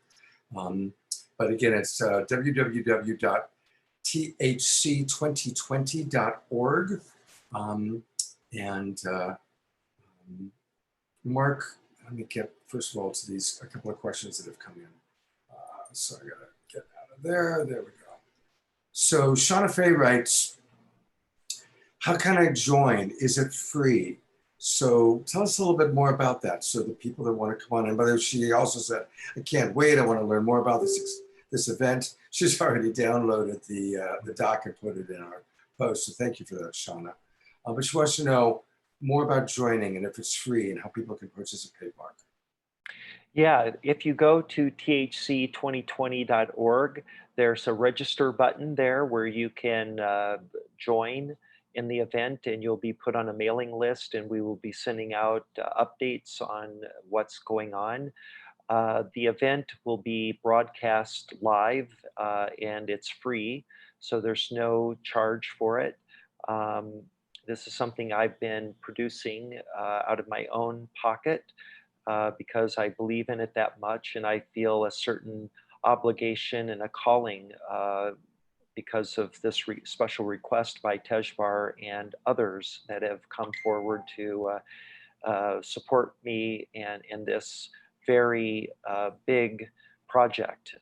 S1: But again, it's www.thc2020.org. Mark, let me get, first of all, to a couple of questions that have come in. So I got to get out of there. There we go. So Shauna Faye writes, how can I join? Is it free? So tell us a little bit more about that. So the people that want to come on, and by the way, she also said, I can't wait. I want to learn more about this event. She's already downloaded the doc and put it in our post. So thank you for that, Shauna. But she wants to know more about joining and if it's free and how people can participate, Mark.
S2: Yeah, if you go to thc2020.org, there's a register button there where you can join in the event, and you'll be put on a mailing list, and we will be sending out updates on what's going on. The event will be broadcast live, and it's free, so there's no charge for it. This is something I've been producing out of my own pocket because I believe in it that much, and I feel a certain obligation and a calling because of this special request by Tejbar and others that have come forward to support me in this very big project.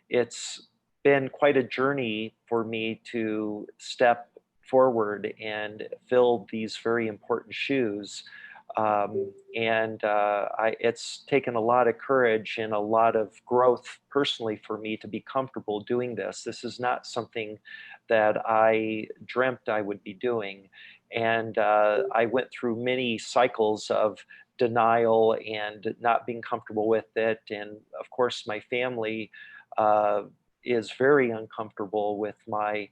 S2: It's been quite a journey for me to step forward and fill these very important shoes. It's taken a lot of courage and a lot of growth personally for me to be comfortable doing this. This is not something that I dreamt I would be doing. And I went through many cycles of denial and not being comfortable with it. And of course, my family is very uncomfortable with my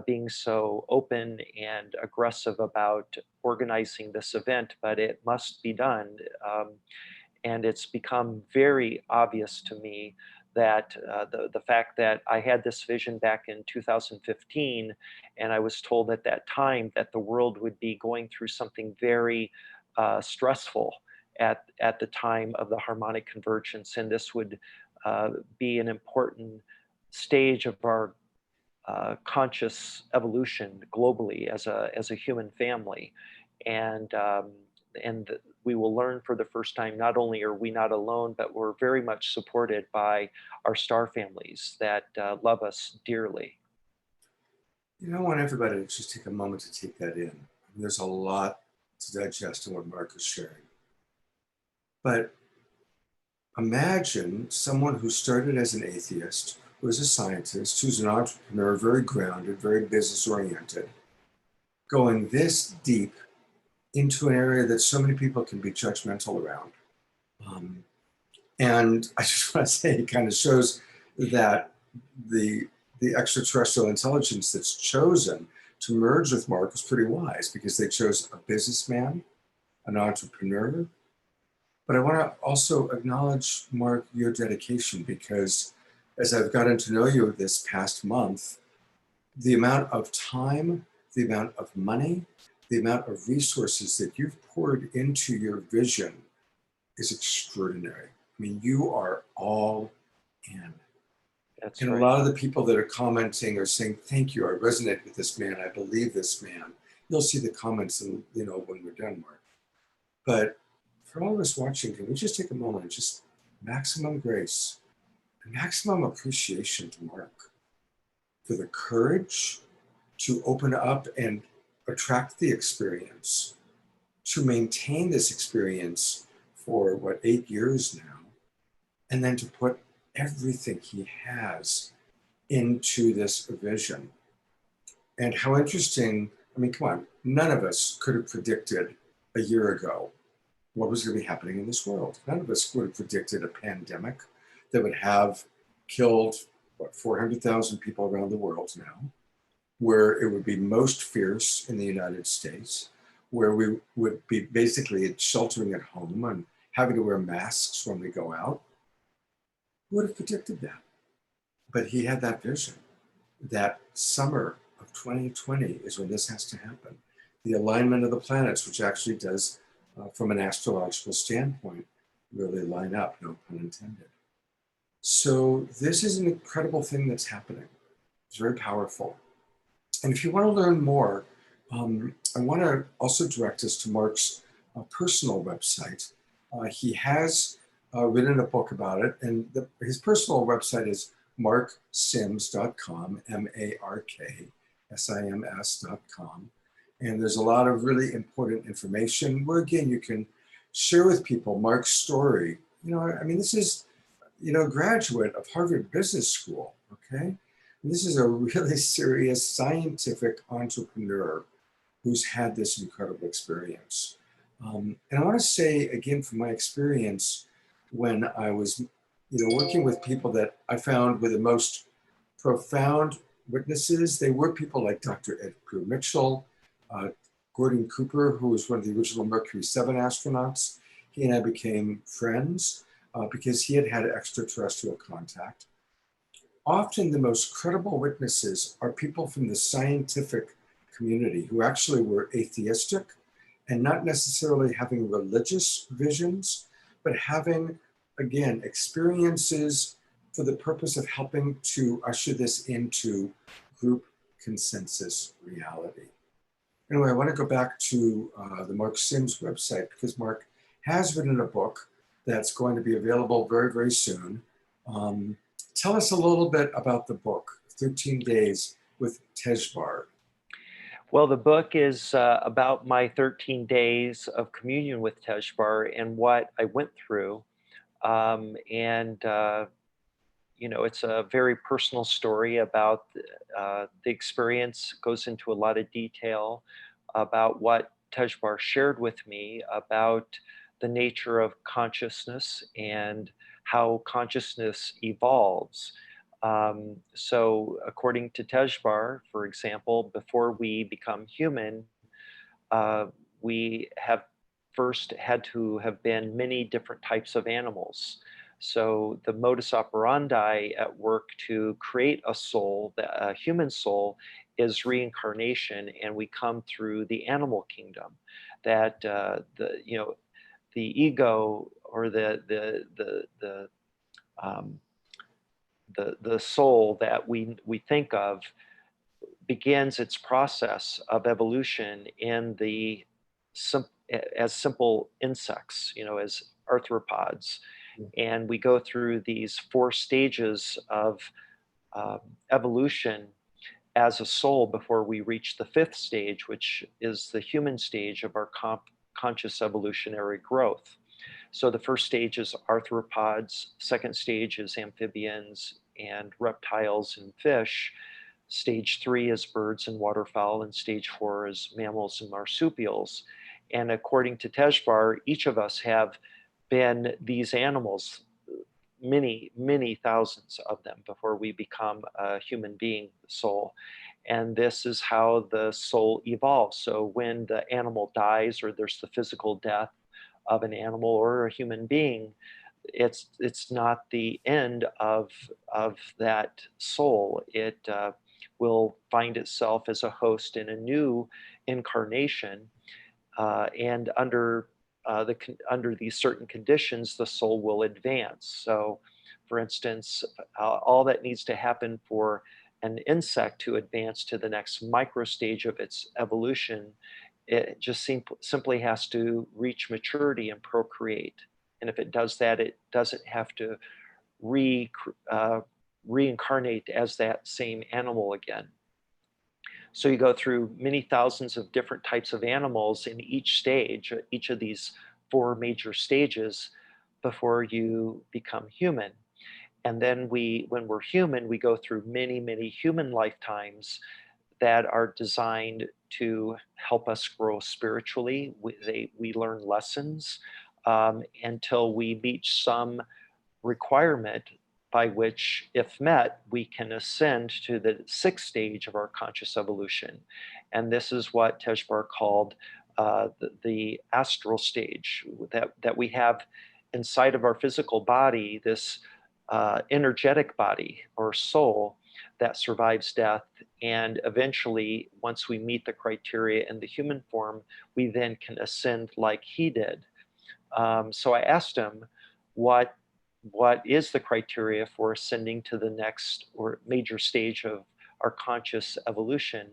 S2: being so open and aggressive about organizing this event, but it must be done. And it's become very obvious to me that the fact that I had this vision back in 2015, and I was told at that time that the world would be going through something very stressful at the time of the harmonic convergence, and this would be an important stage of our conscious evolution globally as a human family, and we will learn for the first time. Not only are we not alone, but we're very much supported by our star families that love us dearly.
S1: You know, I want everybody to just take a moment to take that in. I mean, there's a lot to digest in what Mark is sharing. But imagine someone who started as an atheist, who is a scientist, who's an entrepreneur, very grounded, very business oriented, going this deep into an area that so many people can be judgmental around. And I just want to say, it kind of shows that the extraterrestrial intelligence that's chosen to merge with Mark was pretty wise, because they chose a businessman, an entrepreneur. But I want to also acknowledge, Mark, your dedication, because as I've gotten to know you this past month, the amount of time, the amount of money, the amount of resources that you've poured into your vision is extraordinary. I mean, you are all in.
S2: That's
S1: And
S2: right.
S1: a lot of the people that are commenting are saying, thank you, I resonate with this man, I believe this man. You'll see the comments and when we're done, Mark. But for all of us watching, can we just take a moment and just maximum grace and maximum appreciation to Mark for the courage to open up and attract the experience, to maintain this experience for 8 years now, and then to put everything he has into this vision. And how interesting, I mean, come on, none of us could have predicted a year ago what was going to be happening in this world. None of us would have predicted a pandemic that would have killed, 400,000 people around the world now, where it would be most fierce in the United States, where we would be basically sheltering at home and having to wear masks when we go out. Who would have predicted that? But he had that vision. That summer of 2020 is when this has to happen. The alignment of the planets, which actually does, from an astrological standpoint, really line up, no pun intended. So this is an incredible thing that's happening. It's very powerful. And if you want to learn more, I want to also direct us to Mark's personal website. He has written a book about it, and his personal website is marksims.com, marksims.com. And there's a lot of really important information where, again, you can share with people Mark's story. I mean, this is, a graduate of Harvard Business School, okay? And this is a really serious scientific entrepreneur who's had this incredible experience. And I want to say, again, from my experience, when I was, working with people that I found were the most profound witnesses, they were people like Dr. Edgar Mitchell, Gordon Cooper, who was one of the original Mercury 7 astronauts. He and I became friends because he had extraterrestrial contact. Often the most credible witnesses are people from the scientific community who actually were atheistic and not necessarily having religious visions, but having, again, experiences for the purpose of helping to usher this into group consensus reality. Anyway, I want to go back to the Mark Sims website, because Mark has written a book that's going to be available very, very soon. Tell us a little bit about the book, 13 Days with Tejbar.
S2: Well, the book is about my 13 days of communion with Tejbar and what I went through. It's a very personal story about the experience. Goes into a lot of detail about what Tejbar shared with me about the nature of consciousness and how consciousness evolves. So according to Tejbar, for example, before we become human, we have first had to have been many different types of animals. So the modus operandi at work to create a soul, a human soul, is reincarnation, and we come through the animal kingdom. That the ego, or the the soul that we think of begins its process of evolution in the as simple insects, as arthropods. And we go through these 4 stages of evolution as a soul before we reach the 5th stage, which is the human stage of our conscious evolutionary growth. So the first stage is arthropods, second stage is amphibians and reptiles and fish. Stage 3 is birds and waterfowl, and stage 4 is mammals and marsupials. And according to Tejbar, each of us have been these animals, many thousands of them, before we become a human being, the soul. And this is how the soul evolves. So when the animal dies, or there's the physical death of an animal or a human being, it's not the end of that soul. It will find itself as a host in a new incarnation, and under these certain conditions, the soul will advance. So, for instance, all that needs to happen for an insect to advance to the next micro stage of its evolution, it just simply has to reach maturity and procreate. And if it does that, it doesn't have to reincarnate as that same animal again. So you go through many thousands of different types of animals in each stage, each of these 4 major stages, before you become human. And then when we're human, we go through many human lifetimes that are designed to help us grow spiritually. We learn lessons until we meet some requirement by which, if met, we can ascend to the 6th stage of our conscious evolution. And this is what Tejbar called the astral stage, that we have inside of our physical body, this energetic body or soul that survives death. And eventually, once we meet the criteria in the human form, we then can ascend like he did. So I asked him, what is the criteria for ascending to the next or major stage of our conscious evolution?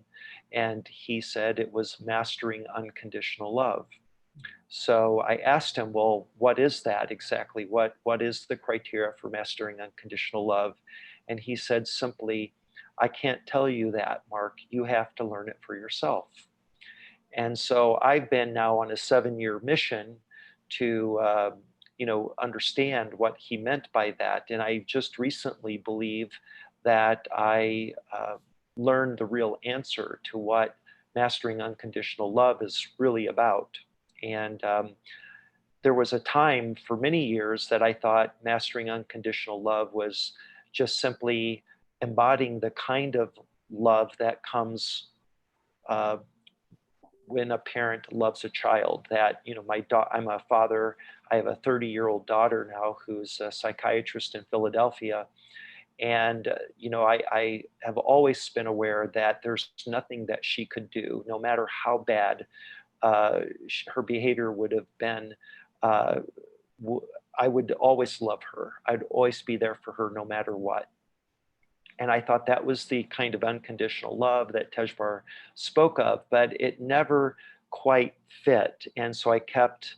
S2: And he said it was mastering unconditional love. So I asked him, well, what is that exactly? What is the criteria for mastering unconditional love? And he said simply, I can't tell you that, Mark. You have to learn it for yourself. And so I've been now on a 7-year mission to understand what he meant by that. And I just recently believe that I learned the real answer to what mastering unconditional love is really about. And there was a time for many years that I thought mastering unconditional love was just simply embodying the kind of love that comes when a parent loves a child. That, I'm a father. I have a 30-year-old daughter now who's a psychiatrist in Philadelphia. And, I have always been aware that there's nothing that she could do, no matter how bad her behavior would have been. I would always love her. I'd always be there for her no matter what. And I thought that was the kind of unconditional love that Tejbar spoke of, but it never quite fit. And so I kept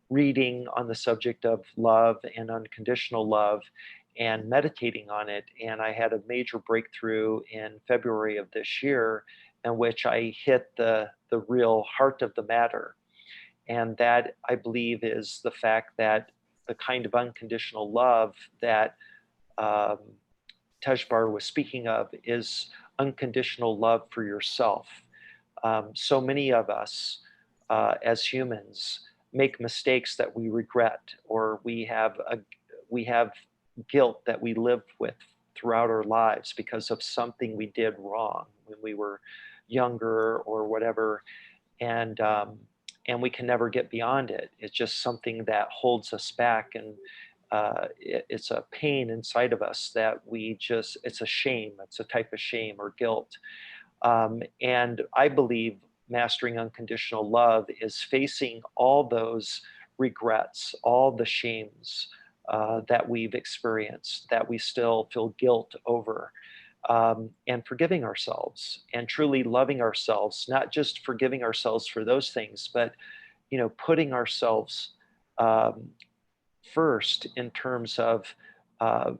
S2: reading on the subject of love and unconditional love and meditating on it. And I had a major breakthrough in February of this year, in which I hit the real heart of the matter. And that, I believe, is the fact that the kind of unconditional love that Tejbar was speaking of is unconditional love for yourself. So many of us as humans make mistakes that we regret, or we have guilt that we live with throughout our lives because of something we did wrong when we were younger or whatever, and we can never get beyond it. It's just something that holds us back, and it's a pain inside of us that it's a shame. It's a type of shame or guilt. And I believe mastering unconditional love is facing all those regrets, all the shames, that we've experienced, that we still feel guilt over, and forgiving ourselves and truly loving ourselves, not just forgiving ourselves for those things, but putting ourselves first in terms of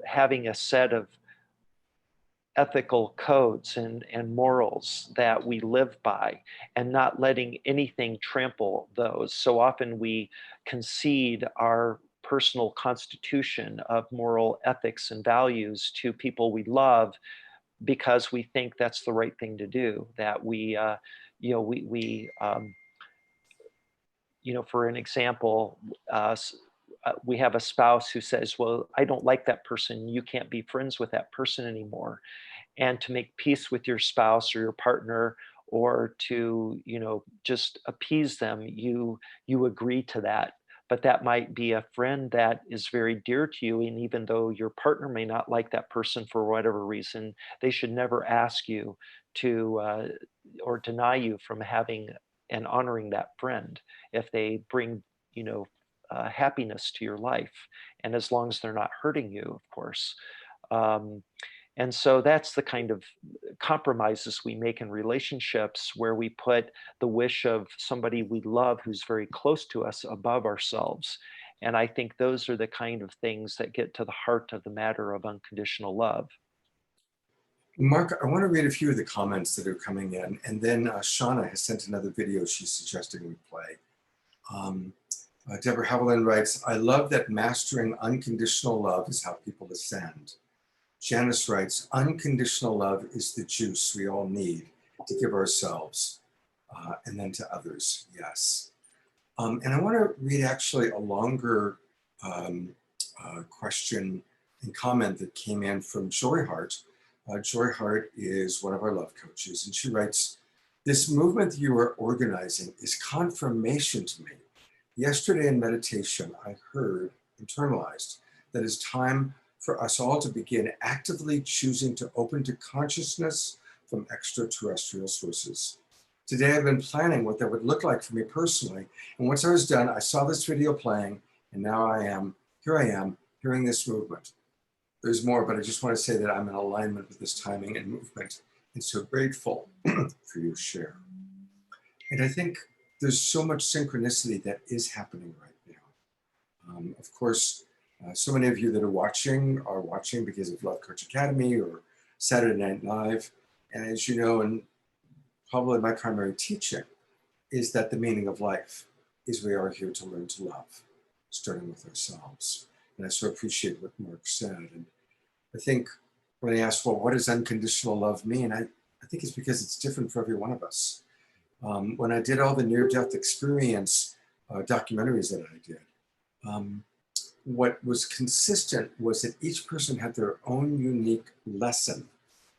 S2: having a set of ethical codes and morals that we live by, and not letting anything trample those. So often we concede our personal constitution of moral ethics and values to people we love because we think that's the right thing to do. That for an example, we have a spouse who says, well, I don't like that person. You can't be friends with that person anymore. And to make peace with your spouse or your partner, or to, just appease them, you agree to that. But that might be a friend that is very dear to you. And even though your partner may not like that person for whatever reason, they should never ask you to, or deny you from having and honoring that friend if they bring, happiness to your life. And as long as they're not hurting you, of course. And so that's the kind of compromises we make in relationships, where we put the wish of somebody we love who's very close to us above ourselves. And I think those are the kind of things that get to the heart of the matter of unconditional love.
S1: Mark, I want to read a few of the comments that are coming in, and then Shauna has sent another video she's suggesting we play. Deborah Haviland writes, I love that mastering unconditional love is how people ascend. Janice writes, unconditional love is the juice we all need to give ourselves and then to others. Yes. And I want to read actually a longer question and comment that came in from Joy Hart. Joy Hart is one of our love coaches, and she writes, this movement that you are organizing is confirmation to me. Yesterday in meditation, I heard, internalized, that it's time for us all to begin actively choosing to open to consciousness from extraterrestrial sources. Today, I've been planning what that would look like for me personally. And once I was done, I saw this video playing, and now here I am, hearing this movement. There's more, but I just want to say that I'm in alignment with this timing and movement, and so grateful for your share. And I think there's so much synchronicity that is happening right now. Of course, so many of you that are watching because of Love Coach Academy or Saturday Night Live. And as you know, and probably my primary teaching is that the meaning of life is we are here to learn to love, starting with ourselves. And I so appreciate what Mark said. And I think when he asked, well, what does unconditional love mean? I think it's because it's different for every one of us. When I did all the near-death experience documentaries that I did, what was consistent was that each person had their own unique lesson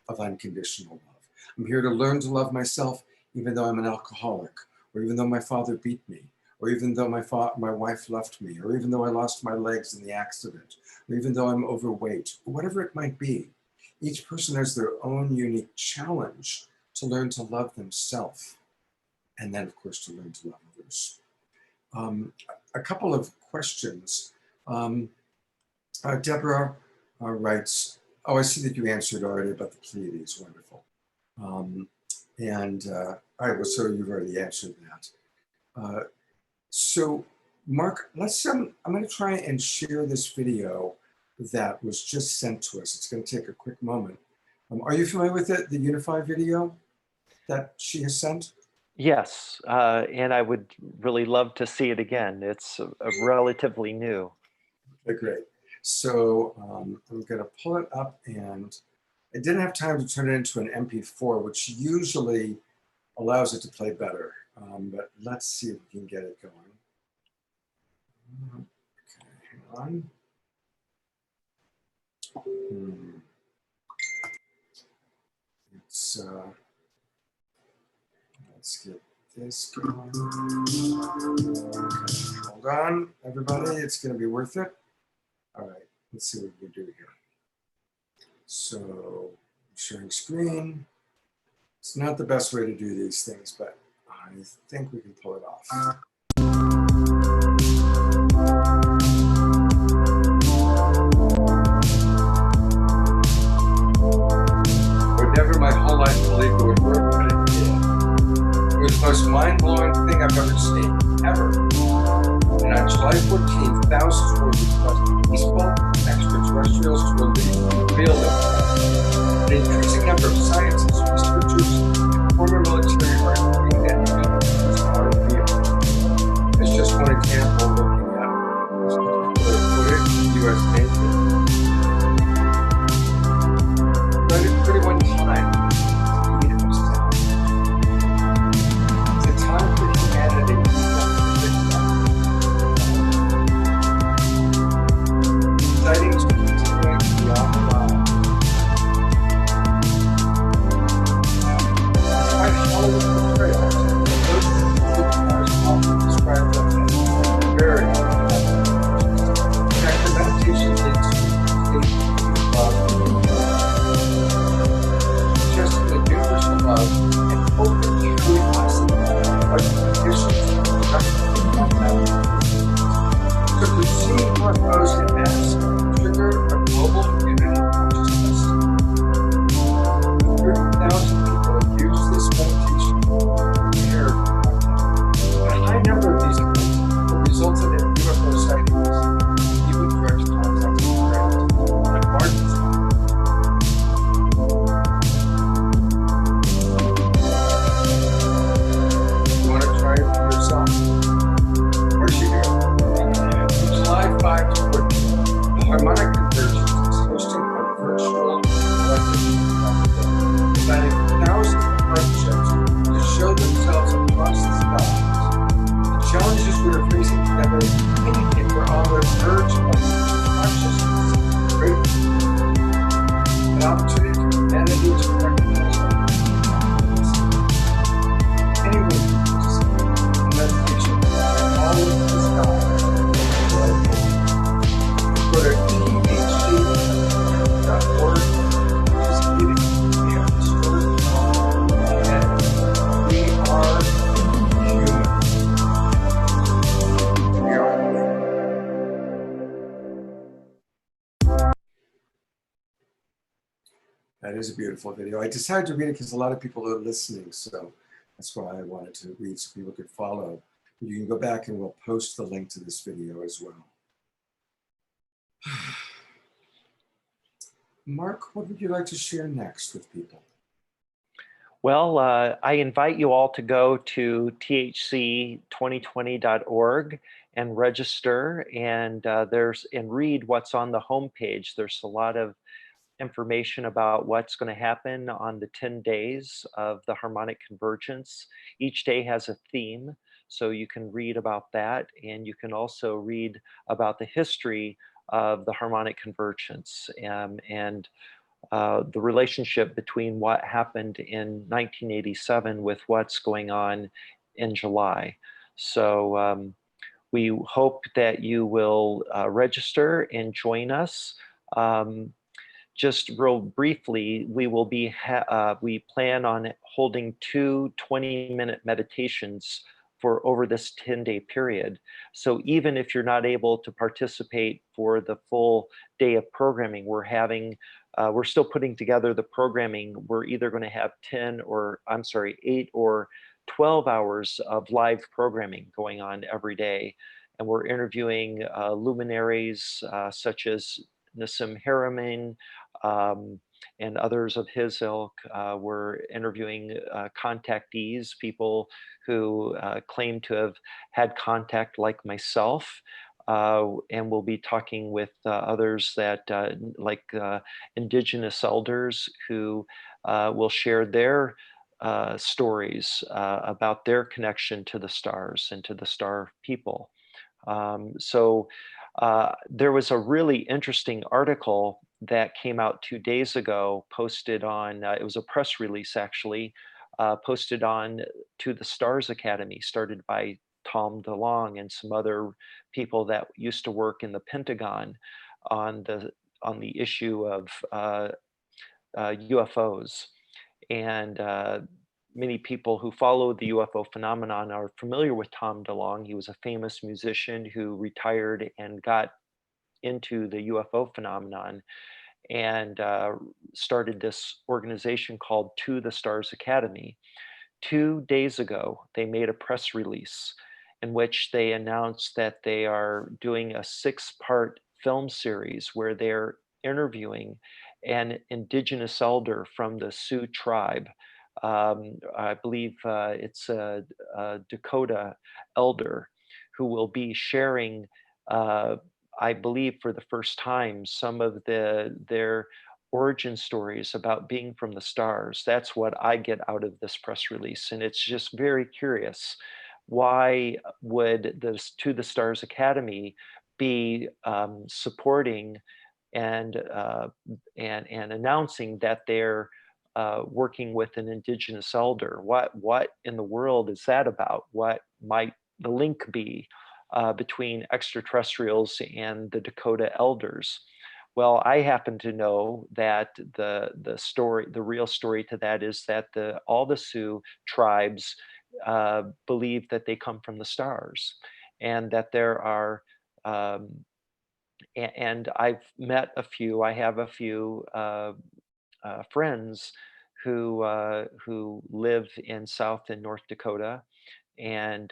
S1: of unconditional love. I'm here to learn to love myself, even though I'm an alcoholic, or even though my father beat me, or even though my wife left me, or even though I lost my legs in the accident, or even though I'm overweight, or whatever it might be. Each person has their own unique challenge to learn to love themselves, and then, of course, to learn to love others. A couple of questions. Deborah writes, oh, I see that you answered already about the Pleiades. Wonderful. All right, well, so you've already answered that. So Mark, I'm going to try and share this video that was just sent to us. It's going to take a quick moment. Are you familiar with it, the Unify video that she has sent?
S2: Yes, and I would really love to see it again. It's relatively new.
S1: Okay, great. So I'm going to pull it up, and I didn't have time to turn it into an MP4, which usually allows it to play better. But let's see if we can get it going. Okay, hang on. Let's get this going. Okay, hold on, everybody. It's going to be worth it. All right, let's see what we can do here. So, sharing screen. It's not the best way to do these things, but I think we can pull it off. my whole life to believe it would work, but it did. It was the most mind-blowing thing I've ever seen, ever. And on July 14th, thousands were requesting peaceful extraterrestrials to reveal them. An increasing number of scientists, researchers, and former military are agreeing that aliens are real. As just one example, looking at this particular footage, the U.S. Navy. But at 31 time, it's a time for humanity. Sightings continuing beyond the line. Despite Hollywood portrayals, those superstars often describe them as very in fact, the meditation leads to a state of love, suggesting that universal love and open curiosity are the conditions of productive contact. So to see UFOs in mass trigger a global community consciousness. 30,000 people have used this meditation to prepare for contact. A high number of these events have resulted in UFO sightings, even direct contact with friends, like Martin's. You want to try it for yourself? Of course you do. July 5 to 14, the Harmonic Convergence is hosting a virtual collective inviting thousands of partnerships to show themselves across the skies. The challenges we are facing together indicate we're on the verge of consciousness. Great. An opportunity for humanity to recognize our confidence. Anyone can participate in meditation all over the sky. Go to thd.org, participating in the historic and we are human. We are human. That is a beautiful video. I decided to read it because a lot of people are listening, so that's why I wanted to read so people could follow. You can go back and we'll post the link to this video as well. Mark, what would you like to share next with people?
S2: Well, I invite you all to go to thc2020.org and register and read what's on the homepage. There's a lot of information about what's going to happen on the 10 days of the Harmonic Convergence. Each day has a theme, so you can read about that, and you can also read about the history of the Harmonic Convergence and the relationship between what happened in 1987 with what's going on in July. So we hope that you will register and join us. Just real briefly, we will be we plan on holding 2 20-minute meditations for over this 10-day period. So even if you're not able to participate for the full day of programming, we're still putting together the programming. We're either going to have 8 or 12 hours of live programming going on every day. And we're interviewing luminaries such as Nassim Haramein, and others of his ilk. We're interviewing contactees, people who claim to have had contact like myself, and we'll be talking with others that like indigenous elders who will share their stories about their connection to the stars and to the star people. There was a really interesting article that came out 2 days ago, posted on, it was a press release actually, posted on To the Stars Academy, started by Tom DeLonge and some other people that used to work in the Pentagon on the issue of UFOs. And many people who follow the UFO phenomenon are familiar with Tom DeLonge. He was a famous musician who retired and got into the UFO phenomenon. and started this organization called To the Stars Academy. 2 days ago, they made a press release in which they announced that they are doing a 6-part film series where they're interviewing an indigenous elder from the Sioux tribe. I believe it's a Dakota elder who will be sharing, uh, I believe for the first time, some of their origin stories about being from the stars. That's what I get out of this press release. And it's just very curious. Why would this To the Stars Academy be supporting and, and announcing that they're working with an indigenous elder? What in the world is that about? What might the link be between extraterrestrials and the Dakota elders? Well, I happen to know that the real story to that is that all the Sioux tribes believe that they come from the stars, and that there are, um, and I've met a few. I have a few friends who live in South and North Dakota, and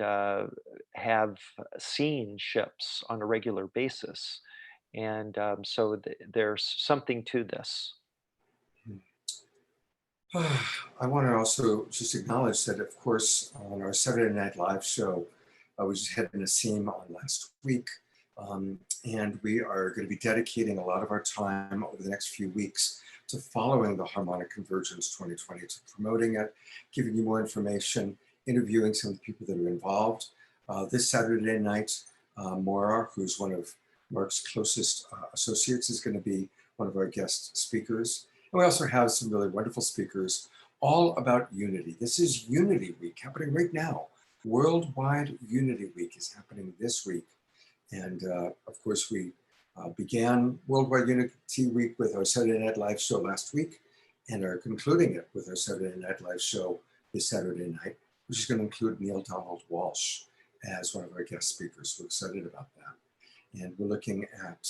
S2: have seen ships on a regular basis. And so there's something to this.
S1: I want to also just acknowledge that, of course, on our Saturday Night Live show, we just had Nassim on last week, and we are going to be dedicating a lot of our time over the next few weeks to following the Harmonic Convergence 2020, to promoting it, giving you more information, interviewing some of the people that are involved. This Saturday night, Maura, who's one of Mark's closest associates, is going to be one of our guest speakers. And we also have some really wonderful speakers all about unity. This is Unity Week happening right now. Worldwide Unity Week is happening this week. And of course, we began Worldwide Unity Week with our Saturday Night Live show last week, and are concluding it with our Saturday Night Live show this Saturday night, which is going to include Neil Donald Walsh as one of our guest speakers. We're excited about that. And we're looking at,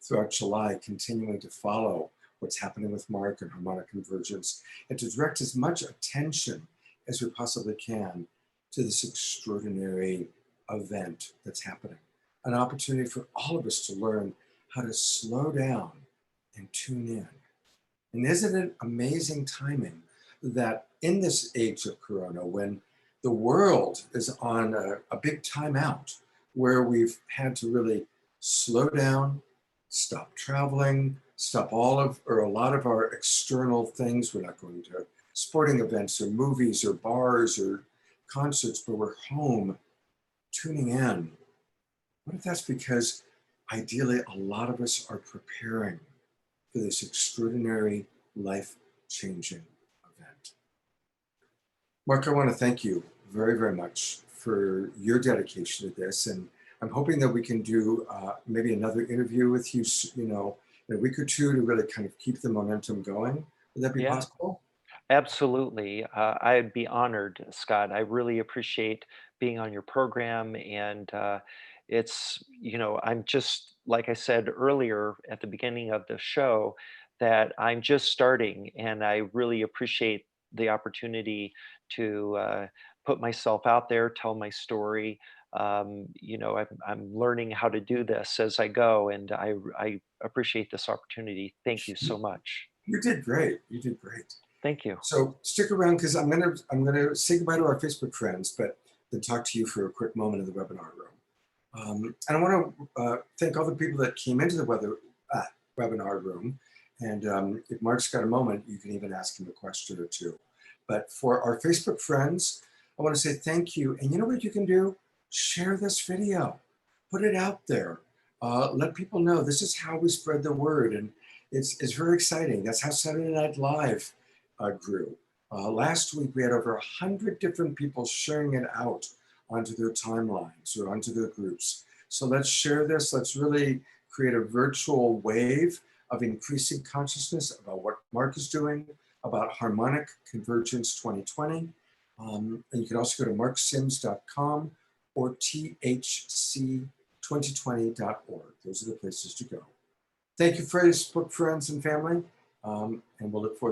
S1: throughout July, continuing to follow what's happening with Mark and Harmonic Convergence, and to direct as much attention as we possibly can to this extraordinary event that's happening. An opportunity for all of us to learn how to slow down and tune in. And isn't it amazing timing that in this age of Corona, when the world is on a big timeout, where we've had to really slow down, stop traveling, stop a lot of our external things. We're not going to sporting events or movies or bars or concerts, but we're home tuning in. What if that's because ideally a lot of us are preparing for this extraordinary, life-changing event? Mark, I want to thank you very, very much for your dedication to this. And I'm hoping that we can do maybe another interview with you, in a week or two, to really kind of keep the momentum going. Would that be
S2: Yeah,
S1: possible?
S2: absolutely. I'd be honored, Scott. I really appreciate being on your program. And I'm just, like I said earlier at the beginning of the show, that I'm just starting, and I really appreciate the opportunity to put myself out there, tell my story. I'm learning how to do this as I go, and I appreciate this opportunity. Thank you so much.
S1: You did great. You did great.
S2: Thank you.
S1: So stick around, because I'm gonna say goodbye to our Facebook friends, but then talk to you for a quick moment in the webinar room. And I want to thank all the people that came into the webinar room. And if Mark's got a moment, you can even ask him a question or two. But for our Facebook friends, I want to say thank you. And you know what you can do? Share this video, put it out there. Let people know this is how we spread the word. And it's very exciting. That's how Saturday Night Live grew. Last week, we had over 100 different people sharing it out onto their timelines or onto their groups. So let's share this. Let's really create a virtual wave of increasing consciousness about what Mark is doing, about Harmonic Convergence 2020. And you can also go to marksims.com or thc2020.org. Those are the places to go. Thank you, Facebook friends and family, and we'll look forward to